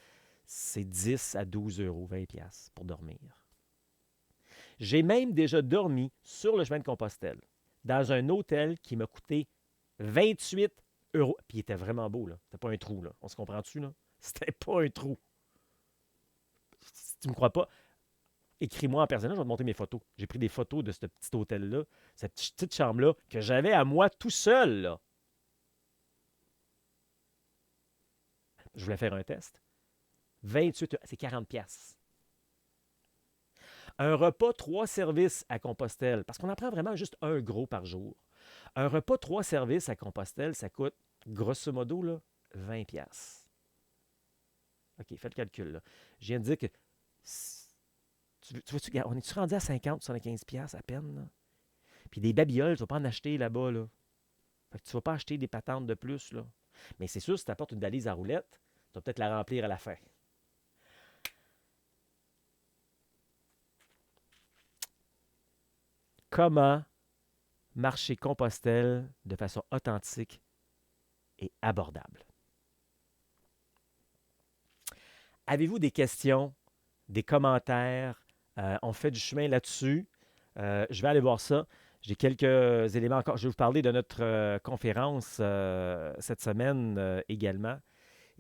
c'est 10 à 12 €, 20 $ pour dormir. J'ai même déjà dormi sur le chemin de Compostelle, dans un hôtel qui m'a coûté 28 €. Puis il était vraiment beau, là. C'était pas un trou, là. On se comprend-tu, là? C'était pas un trou. Si tu me crois pas, écris-moi en personnel, je vais te montrer mes photos. J'ai pris des photos de ce petit hôtel-là, cette petite chambre-là, que j'avais à moi tout seul, là. Je voulais faire un test. 28, c'est 40 pièces. Un repas, 3 services à Compostelle, parce qu'on en prend vraiment juste un gros par jour. Un repas, 3 services à Compostelle, ça coûte, grosso modo, là, 20 pièces. OK, fais le calcul, là. Je viens de dire que... on est-tu rendu à 50, 75 pièces à peine, là? Puis des babioles, tu vas pas en acheter là-bas, là. Fait que tu vas pas acheter des patentes de plus, là. Mais c'est sûr, si tu apportes une valise à roulettes, tu vas peut-être la remplir à la fin. Comment marcher Compostelle de façon authentique et abordable? Avez-vous des questions, des commentaires? On fait du chemin là-dessus. Je vais aller voir ça. J'ai quelques éléments encore. Je vais vous parler de notre conférence cette semaine également.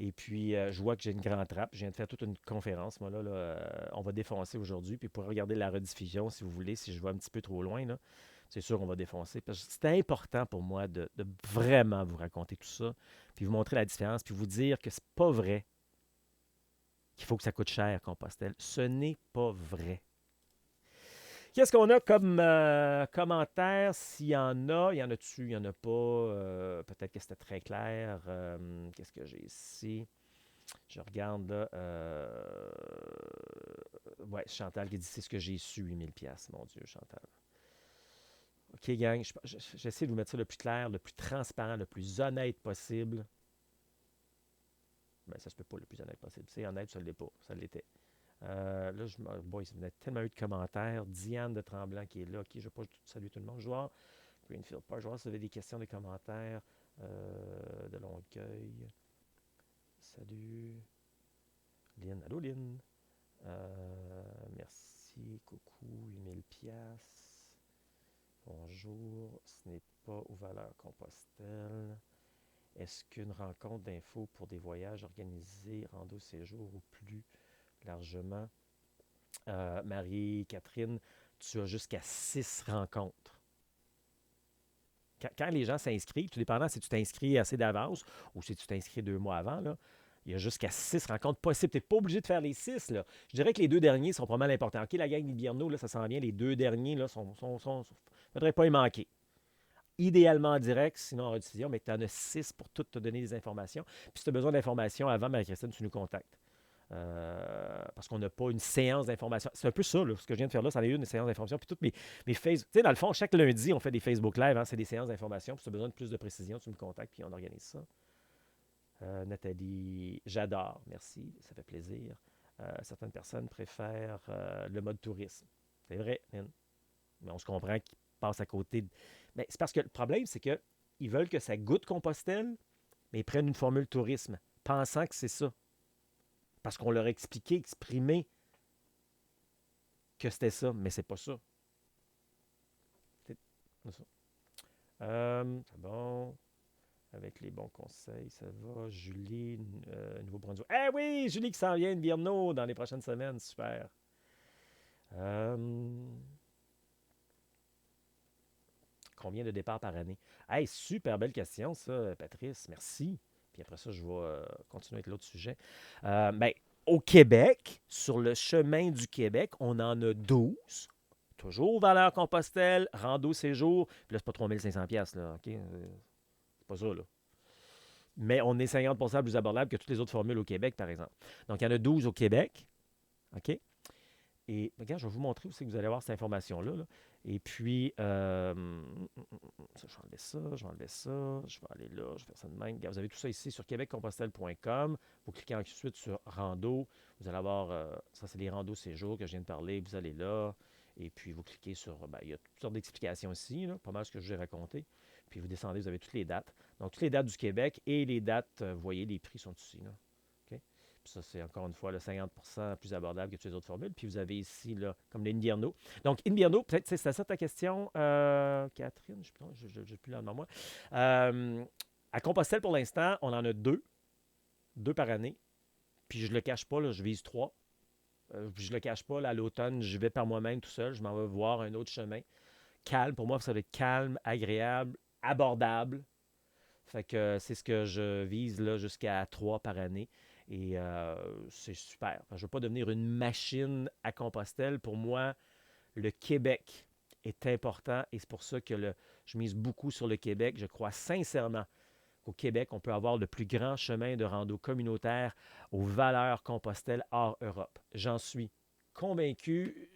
Et puis, je vois que j'ai une grande trappe. Je viens de faire toute une conférence. Moi, là, on va défoncer aujourd'hui. Puis, pour regarder la rediffusion, si vous voulez, si je vais un petit peu trop loin, là, c'est sûr qu'on va défoncer. Parce que c'était important pour moi de vraiment vous raconter tout ça. Puis, vous montrer la différence. Puis, vous dire que c'est pas vrai qu'il faut que ça coûte cher, Compostelle. Ce n'est pas vrai. Qu'est-ce qu'on a comme commentaire? S'il y en a, il y en a-tu? Il n'y en a pas. Peut-être que c'était très clair. Qu'est-ce que j'ai ici? Je regarde là. Ouais, Chantal qui dit c'est ce que j'ai su, 8000 pièces. Mon Dieu, Chantal. OK, gang, j'essaie de vous mettre ça le plus clair, le plus transparent, le plus honnête possible. Ben, ça se peut pas le plus honnête possible. C'est honnête, ça ne l'est pas. Ça l'était. Là, boy, il y a tellement eu de commentaires. Diane de Tremblant qui est là. Je ne vais pas saluer tout le monde. Joueur, Greenfield Park. Je vais voir si vous avez des questions, des commentaires de Longueuil. Salut. Lynn. Allô, Lynn. Merci. Coucou. 8000 pièces. Bonjour. Ce n'est pas au Valeur Compostelle. Est-ce qu'une rencontre d'infos pour des voyages organisés, rando séjour ou plus largement? Marie-Catherine, tu as jusqu'à 6 rencontres. Quand les gens s'inscrivent, tout dépendant si tu t'inscris assez d'avance ou si tu t'inscris 2 mois avant, là, il y a jusqu'à 6 rencontres possibles. Tu n'es pas obligé de faire les 6. Là. Je dirais que les 2 derniers sont pas mal importants. OK, la gang d'Hibierno, là, ça s'en vient. Les 2 derniers, là, il ne faudrait pas y manquer. Idéalement en direct, sinon en rediffusion, mais tu en as 6 pour tout te donner des informations. Puis si tu as besoin d'informations avant, Marie-Christine, tu nous contactes. Parce qu'on n'a pas une séance d'information. C'est un peu ça, là, ce que je viens de faire là, ça en est une séance d'information. Puis toutes mes Facebook. Tu sais, dans le fond, chaque lundi, on fait des Facebook Live, hein, c'est des séances d'information. Puis si tu as besoin de plus de précision, tu me contactes, puis on organise ça. Nathalie, j'adore, merci, ça fait plaisir. Certaines personnes préfèrent le mode tourisme. C'est vrai, mais on se comprend qu'ils passent à côté. Mais c'est parce que le problème, c'est qu'ils veulent que ça goûte Compostelle, mais ils prennent une formule tourisme, pensant que c'est ça. Parce qu'on leur a exprimé que c'était ça, mais c'est pas ça. C'est ça. C'est bon. Avec les bons conseils, ça va. Julie, Nouveau-Brunswick. Eh oui, Julie qui s'en vient de Birno dans les prochaines semaines. Super. Combien de départs par année? Hey, super belle question, ça, Patrice. Merci. Puis après ça, je vais continuer avec l'autre sujet. Au Québec, sur le chemin du Québec, on en a 12. Toujours Valeur-Compostelle, rando séjour. Puis là, c'est pas 3500 pièces là, OK? C'est pas ça, là. Mais on est 50% plus abordable que toutes les autres formules au Québec, par exemple. Donc, il y en a 12 au Québec. OK? Et regarde, je vais vous montrer aussi que vous allez avoir cette information-là. Là. Et puis, je vais enlever ça, je vais enlever ça, je vais aller là, je vais faire ça de même. Regarde, vous avez tout ça ici sur québeccompostelle.com. Vous cliquez ensuite sur rando. Vous allez avoir, ça c'est les randos séjours que je viens de parler. Vous allez là. Et puis, vous cliquez sur, il y a toutes sortes d'explications ici, là, pas mal ce que je vous ai raconté. Puis, vous descendez, vous avez toutes les dates. Donc, toutes les dates du Québec et les dates, vous voyez, les prix sont ici. Là. OK? Puis ça, c'est encore une fois le 50% plus abordable que toutes les autres formules. Puis vous avez ici, là, comme l'Inbierno. Donc, Inbierno, peut-être c'est ça ta question, Catherine, je n'ai plus là devant moi. À Compostelle, pour l'instant, on en a 2 par année. Puis je ne le cache pas, là, je vise 3. Puis je ne le cache pas, là, à l'automne, je vais par moi-même tout seul. Je m'en vais voir un autre chemin. Calme, pour moi, ça va être calme, agréable, abordable. Fait que c'est ce que je vise là jusqu'à 3 par année. Et c'est super. Je ne veux pas devenir une machine à Compostelle. Pour moi, le Québec est important et c'est pour ça que je mise beaucoup sur le Québec. Je crois sincèrement qu'au Québec, on peut avoir le plus grand chemin de rando communautaire aux valeurs Compostelle hors Europe. J'en suis convaincu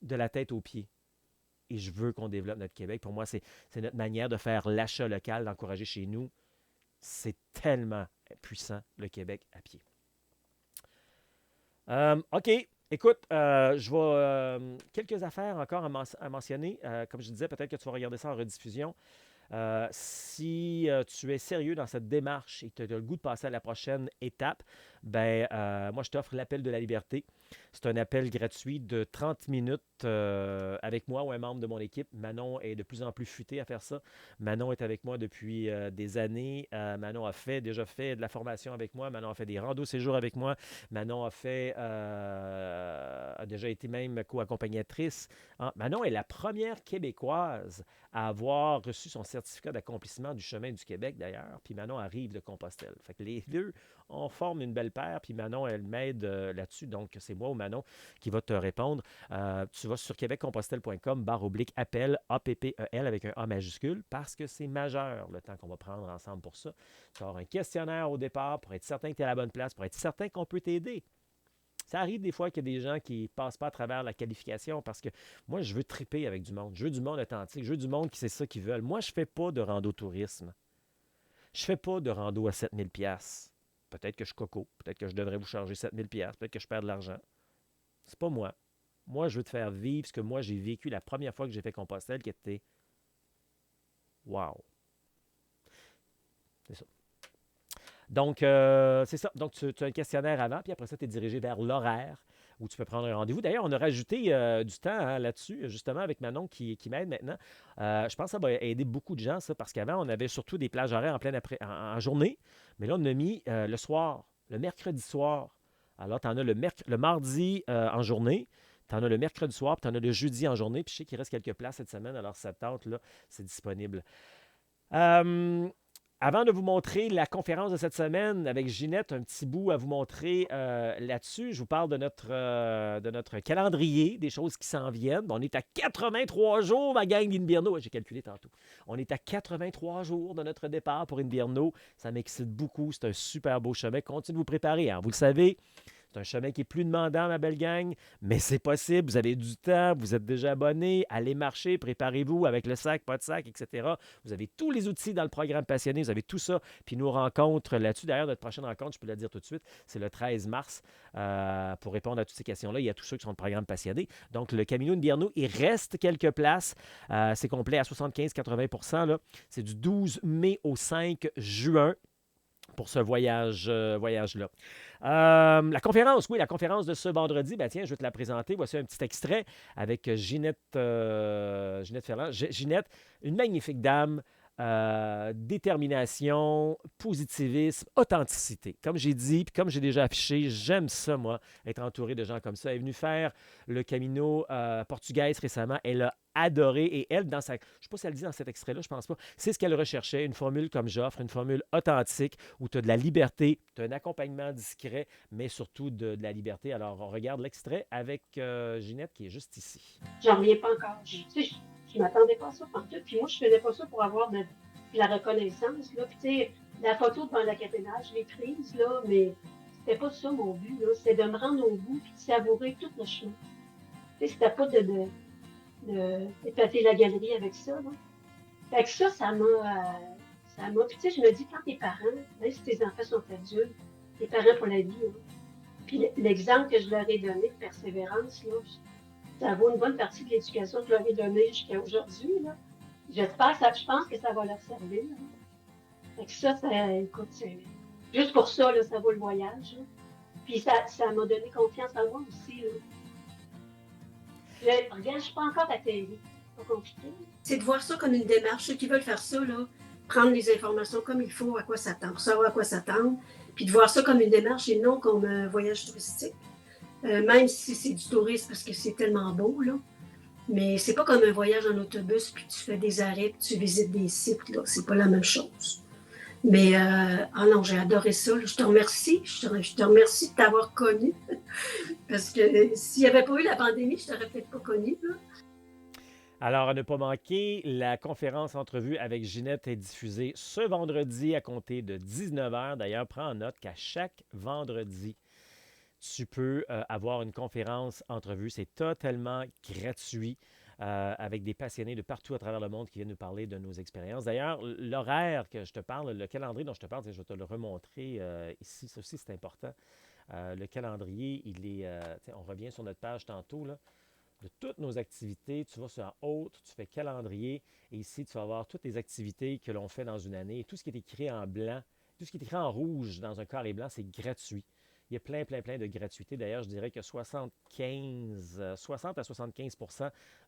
de la tête aux pieds. Et je veux qu'on développe notre Québec. Pour moi, c'est notre manière de faire l'achat local, d'encourager chez nous. C'est tellement puissant, le Québec à pied. OK. Écoute, je vais. Quelques affaires encore à mentionner. Comme je disais, peut-être que tu vas regarder ça en rediffusion. Si tu es sérieux dans cette démarche et tu as le goût de passer à la prochaine étape, ben moi, je t'offre l'appel de la liberté. C'est un appel gratuit de 30 minutes avec moi ou un membre de mon équipe. Manon est de plus en plus futée à faire ça. Manon est avec moi depuis des années. Manon a déjà fait de la formation avec moi. Manon a fait des randos séjours avec moi. Manon a déjà été même co-accompagnatrice. Manon est la première Québécoise à avoir reçu son certificat d'accomplissement du chemin du Québec, d'ailleurs. Puis Manon arrive de Compostelle. Fait que les deux, on forme une belle paire. Puis Manon, elle m'aide là-dessus. Donc, c'est moi ou Manon qui va te répondre. Tu vas sur québeccompostelle.com/appel, APPEL avec un A majuscule, parce que c'est majeur le temps qu'on va prendre ensemble pour ça. Tu vas avoir un questionnaire au départ pour être certain que tu es à la bonne place, pour être certain qu'on peut t'aider. Ça arrive des fois qu'il y a des gens qui ne passent pas à travers la qualification parce que moi, je veux triper avec du monde. Je veux du monde authentique. Je veux du monde qui sait ça qu'ils veulent. Moi, je ne fais pas de rando-tourisme. Je ne fais pas de rando à 7000 $. Peut-être que je coco. Peut-être que je devrais vous charger 7000 $. Peut-être que je perds de l'argent. C'est pas moi. Moi, je veux te faire vivre ce que moi, j'ai vécu la première fois que j'ai fait Compostelle, qui était wow. C'est ça. Donc, c'est ça. Donc, tu as un questionnaire avant, puis après ça, tu es dirigé vers l'horaire où tu peux prendre un rendez-vous. D'ailleurs, on a rajouté du temps là-dessus, justement, avec Manon qui m'aide maintenant. Je pense que ça va aider beaucoup de gens, ça, parce qu'avant, on avait surtout des plages horaires en journée, mais là, on a mis le soir, le mercredi soir. Alors, tu en as le mardi en journée, tu en as le mercredi soir, puis tu en as le jeudi en journée, puis je sais qu'il reste quelques places cette semaine, alors ça tente, là, c'est disponible. Avant de vous montrer la conférence de cette semaine avec Ginette, un petit bout à vous montrer là-dessus. Je vous parle de notre calendrier, des choses qui s'en viennent. On est à 83 jours, ma gang d'Inbirno. J'ai calculé tantôt. On est à 83 jours de notre départ pour Inbirno. Ça m'excite beaucoup. C'est un super beau chemin. Continuez de vous préparer. Vous le savez, c'est un chemin qui est plus demandant, ma belle gang, mais c'est possible. Vous avez du temps, vous êtes déjà abonné, allez marcher, préparez-vous avec le sac, pas de sac, etc. Vous avez tous les outils dans le programme Passionné, vous avez tout ça. Puis nos rencontres là-dessus. D'ailleurs, notre prochaine rencontre, je peux la dire tout de suite, c'est le 13 mars pour répondre à toutes ces questions-là. Il y a tous ceux qui sont dans le programme Passionné. Donc, le Camino Inbirno, il reste quelques places. C'est complet à 75-80 %. C'est du 12 mai au 5 juin. Pour ce voyage-là. La conférence de ce vendredi, tiens, je vais te la présenter. Voici un petit extrait avec Ginette Ferland. Ginette, une magnifique dame, détermination, positivisme, authenticité. Comme j'ai dit, puis comme j'ai déjà affiché, j'aime ça, moi, être entouré de gens comme ça. Elle est venue faire le Camino portugaise récemment. Elle a adoré et elle, je ne sais pas si elle le dit dans cet extrait-là, je pense pas, c'est ce qu'elle recherchait, une formule comme j'offre, une formule authentique où tu as de la liberté, tu as un accompagnement discret, mais surtout de la liberté. Alors, on regarde l'extrait avec Ginette qui est juste ici. J'en reviens pas encore. Je m'attendais pas à ça partout. Puis moi, je faisais pas ça pour avoir de la reconnaissance. Là. Puis, tu sais, la photo devant la cathédrale, je l'ai prise, là, mais c'était pas ça mon but. C'était de me rendre au bout et de savourer tout le chemin. Tu sais, c'était pas d'épater la galerie avec ça. Là. Fait que ça m'a. Puis, tu sais, je me dis, quand tes parents, même si tes enfants sont adultes, tes parents pour la vie, là. Puis l'exemple que je leur ai donné de persévérance, là, ça vaut une bonne partie de l'éducation que je leur ai donnée jusqu'à aujourd'hui. Là. Je pense que ça va leur servir. Là. Fait que ça, écoute, juste pour ça, là, ça vaut le voyage. Là. Puis ça m'a donné confiance en moi aussi. Là. Regarde, je ne suis pas encore atterrie. C'est pas compliqué. C'est de voir ça comme une démarche. Ceux qui veulent faire ça, là, prendre les informations comme il faut, à quoi s'attendre, pour savoir à quoi s'attendre, puis de voir ça comme une démarche et non comme un voyage touristique. Même si c'est du tourisme parce que c'est tellement beau, là. Mais c'est pas comme un voyage en autobus, puis tu fais des arrêts, puis tu visites des sites, là. C'est pas la même chose. Mais ah non, j'ai adoré ça. Je te remercie. Je te remercie de t'avoir connu. Parce que s'il n'y avait pas eu la pandémie, je t'aurais peut-être pas connu. Là. Alors, à ne pas manquer, la conférence entrevue avec Ginette est diffusée ce vendredi à compter de 19h. D'ailleurs, prends en note qu'à chaque vendredi, tu peux avoir une conférence entrevue. C'est totalement gratuit avec des passionnés de partout à travers le monde qui viennent nous parler de nos expériences. D'ailleurs, l'horaire que je te parle, le calendrier dont je te parle, je vais te le remontrer ici. Ça aussi, c'est important. Le calendrier, on revient sur notre page tantôt, là, de toutes nos activités. Tu vas sur Haute, tu fais calendrier, et ici, tu vas avoir toutes les activités que l'on fait dans une année. Et tout ce qui est écrit en blanc, tout ce qui est écrit en rouge dans un carré blanc, c'est gratuit. Il y a plein de gratuité. D'ailleurs, je dirais que 60 à 75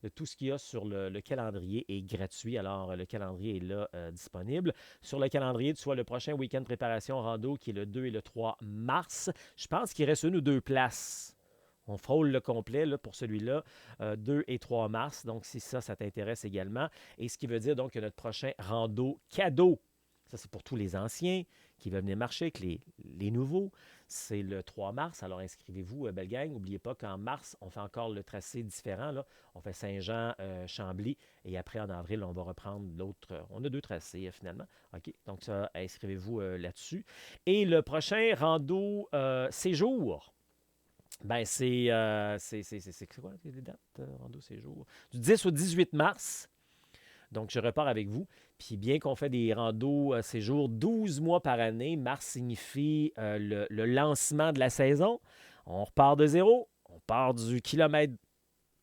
de tout ce qu'il y a sur le calendrier est gratuit. Alors, le calendrier est là disponible. Sur le calendrier, tu vois le prochain week-end préparation rando qui est le 2 et le 3 mars. Je pense qu'il reste une ou deux places. On frôle le complet là, pour celui-là, 2 et 3 mars. Donc, si ça t'intéresse également. Et ce qui veut dire donc que notre prochain rando cadeau, ça c'est pour tous les anciens qui veulent venir marcher avec les nouveaux, c'est le 3 mars. Alors, inscrivez-vous, belle gang. N'oubliez pas qu'en mars, on fait encore le tracé différent. Là. On fait Saint-Jean, Chambly. Et après, en avril, on va reprendre l'autre. On a deux tracés finalement. OK. Donc, ça, inscrivez-vous là-dessus. Et le prochain rando séjour. Ben, c'est quoi les dates, rando séjour? Du 10 au 18 mars. Donc, je repars avec vous. Puis, bien qu'on fait des randos séjours 12 mois par année, mars signifie le lancement de la saison. On repart de zéro. On part du kilomètre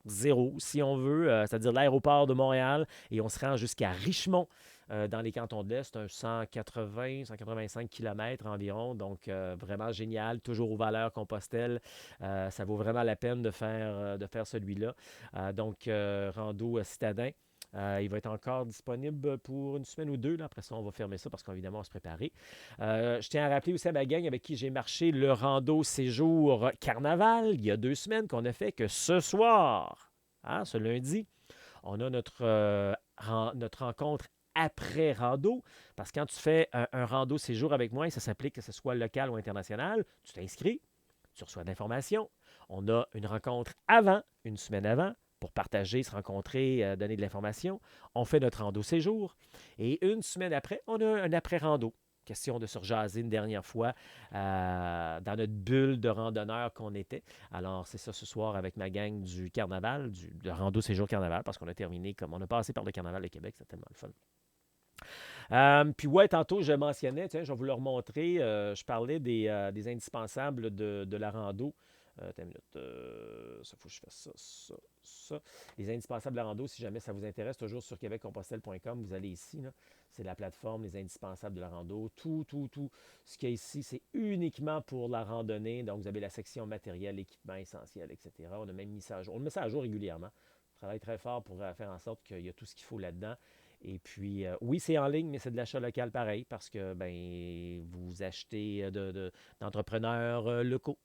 zéro, si on veut, c'est-à-dire l'aéroport de Montréal, et on se rend jusqu'à Richmond, dans les cantons de l'Est, un 180-185 km environ, donc vraiment génial, toujours aux valeurs Compostelle. Ça vaut vraiment la peine de faire celui-là. Donc, rando citadin. Il va être encore disponible pour une semaine ou deux. Là. Après ça, on va fermer ça parce qu'évidemment, on va se préparer. Je tiens à rappeler aussi à ma gang avec qui j'ai marché le rando séjour carnaval il y a 2 semaines qu'on a fait que ce soir, ce lundi, on a notre rencontre après rando. Parce que quand tu fais un rando séjour avec moi, et ça s'applique que ce soit local ou international, tu t'inscris, tu reçois de l'information. On a une rencontre avant, une semaine avant, pour partager, se rencontrer, donner de l'information. On fait notre rando séjour. Et une semaine après, on a un après-rando. Question de se rejaser une dernière fois dans notre bulle de randonneurs qu'on était. Alors, c'est ça ce soir avec ma gang du carnaval, de rando séjour carnaval, parce qu'on a terminé comme on a passé par le carnaval de Québec. C'était tellement le fun. Puis ouais, tantôt, je mentionnais, tiens, je vais vous le remontrer, je parlais des indispensables de la rando. Attends une minute, ça faut que je fasse ça. Les indispensables de la rando, si jamais ça vous intéresse, toujours sur québeccompostelle.com, vous allez ici, là, c'est la plateforme, les indispensables de la rando. Tout ce qu'il y a ici, c'est uniquement pour la randonnée. Donc, vous avez la section matériel, équipement essentiel, etc. On a même mis ça à jour. On le met ça à jour régulièrement. On travaille très fort pour faire en sorte qu'il y a tout ce qu'il faut là-dedans. Et puis, oui, c'est en ligne, mais c'est de l'achat local pareil parce que ben, vous achetez d'entrepreneurs locaux.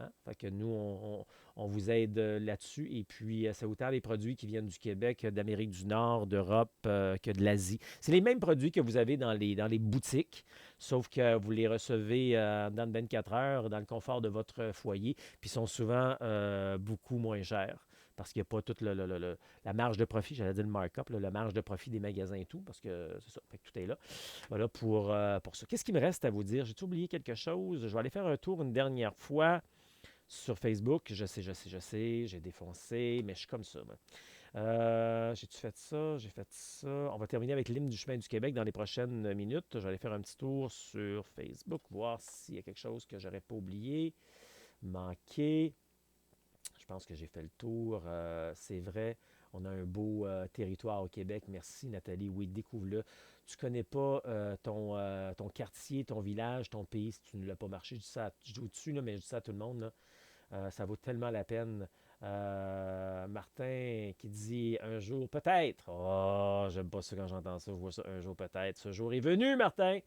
Hein? Fait que nous, on vous aide là-dessus. Et puis, c'est autant les produits qui viennent du Québec, d'Amérique du Nord, d'Europe, que de l'Asie. C'est les mêmes produits que vous avez dans les boutiques, sauf que vous les recevez dans 24 heures, dans le confort de votre foyer, puis sont souvent beaucoup moins chers. Parce qu'il n'y a pas toute la marge de profit, j'allais dire le markup, la marge de profit des magasins et tout, parce que c'est ça, fait que tout est là. Voilà pour ça. Qu'est-ce qu'il me reste à vous dire? J'ai-tu oublié quelque chose? Je vais aller faire un tour une dernière fois sur Facebook. Je sais, j'ai défoncé, mais je suis comme ça. Moi. J'ai-tu fait ça? J'ai fait ça. On va terminer avec l'hymne du chemin du Québec dans les prochaines minutes. Je vais aller faire un petit tour sur Facebook, voir s'il y a quelque chose que j'aurais pas oublié, manqué. Je pense que j'ai fait le tour. C'est vrai, on a un beau territoire au Québec. Merci Nathalie. Oui, découvre-le. Tu ne connais pas ton quartier, ton village, ton pays si tu ne l'as pas marché. Je dis au-dessus, là, mais je dis ça à tout le monde. Là. Ça vaut tellement la peine. Martin qui dit un jour peut-être. Oh, j'aime pas ça quand j'entends ça. Je vois ça un jour peut-être. Ce jour est venu, Martin.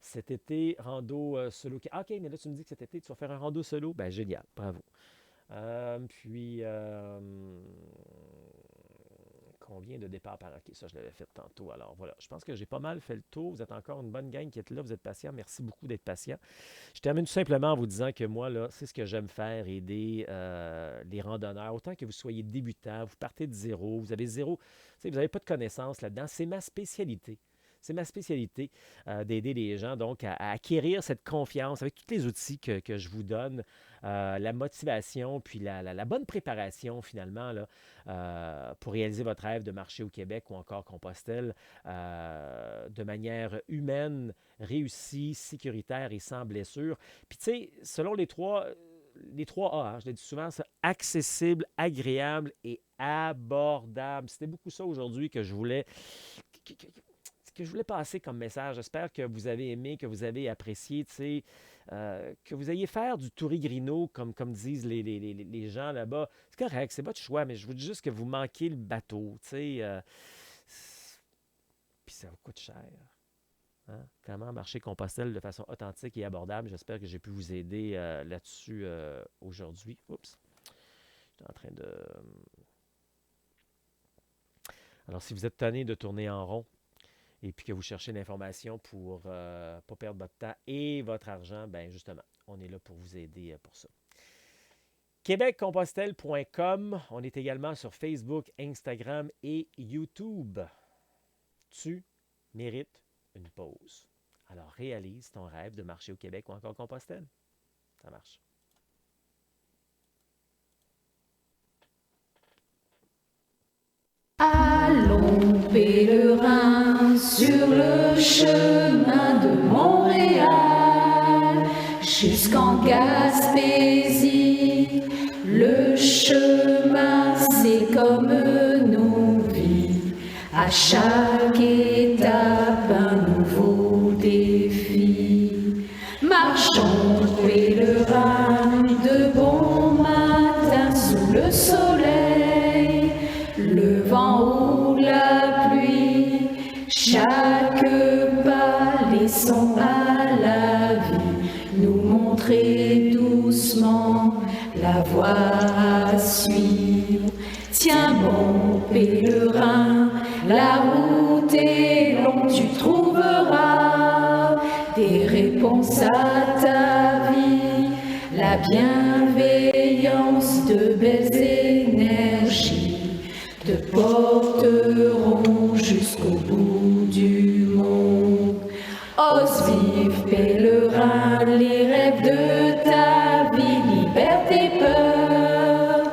Cet été, rando solo. Ah, OK, mais là, tu me dis que cet été, tu vas faire un rando solo. Ben, génial. Bravo. Puis, Combien de départs par... OK, ça, je l'avais fait tantôt. Alors, voilà. Je pense que j'ai pas mal fait le tour. Vous êtes encore une bonne gang qui est là. Vous êtes patients. Merci beaucoup d'être patients. Je termine tout simplement en vous disant que moi, là, c'est ce que j'aime faire, aider les randonneurs. Autant que vous soyez débutant, vous partez de zéro, vous avez zéro... Vous n'avez pas de connaissances là-dedans. C'est ma spécialité. C'est ma spécialité d'aider les gens donc à acquérir cette confiance avec tous les outils que je vous donne, la motivation, puis la bonne préparation finalement là, pour réaliser votre rêve de marcher au Québec ou encore Compostelle de manière humaine, réussie, sécuritaire et sans blessure. Puis tu sais, selon les trois A, hein, je l'ai dit souvent, ça, accessible, agréable et abordable. C'était beaucoup ça aujourd'hui que je voulais passer comme message. J'espère que vous avez aimé, que vous avez apprécié, que vous ayez faire du tourigrino, comme disent les gens là-bas. C'est correct, c'est votre choix, mais je vous dis juste que vous manquez le bateau, puis ça vous coûte cher. Hein? Comment marcher Compostelle de façon authentique et abordable. J'espère que j'ai pu vous aider là-dessus aujourd'hui. Oups. J'étais en train de... Alors, si vous êtes tanné de tourner en rond, et puis que vous cherchez l'information pour ne pas perdre votre temps et votre argent, bien justement, on est là pour vous aider pour ça. québeccompostelle.com, on est également sur Facebook, Instagram et YouTube. Tu mérites une pause. Alors réalise ton rêve de marcher au Québec ou encore Compostelle. Ça marche. Allons pèlerins sur le chemin de Montréal jusqu'en Gaspésie. Le chemin, c'est comme nos vies. À chaque étape, un nouveau défi. Marchons pèlerins de bon matin sous le soleil. Le vent ou la pluie, chaque pas laissons à la vie nous montrer doucement la voie à suivre. Tiens bon pèlerin, la route est longue, tu trouveras des réponses à ta vie, la bienveillance de belles énergies te porteront jusqu'au bout du monde. Ose vivre, pèlerin, les rêves de ta vie, libère tes peurs,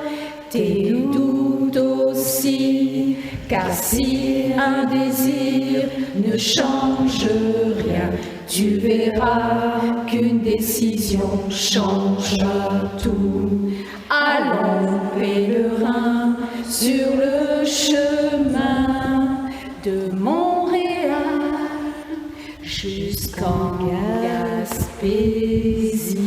tes doutes aussi, car si un désir ne change rien, tu verras qu'une décision changera tout. Allons, pèlerin, sur le chemin de Montréal jusqu'en Gaspésie.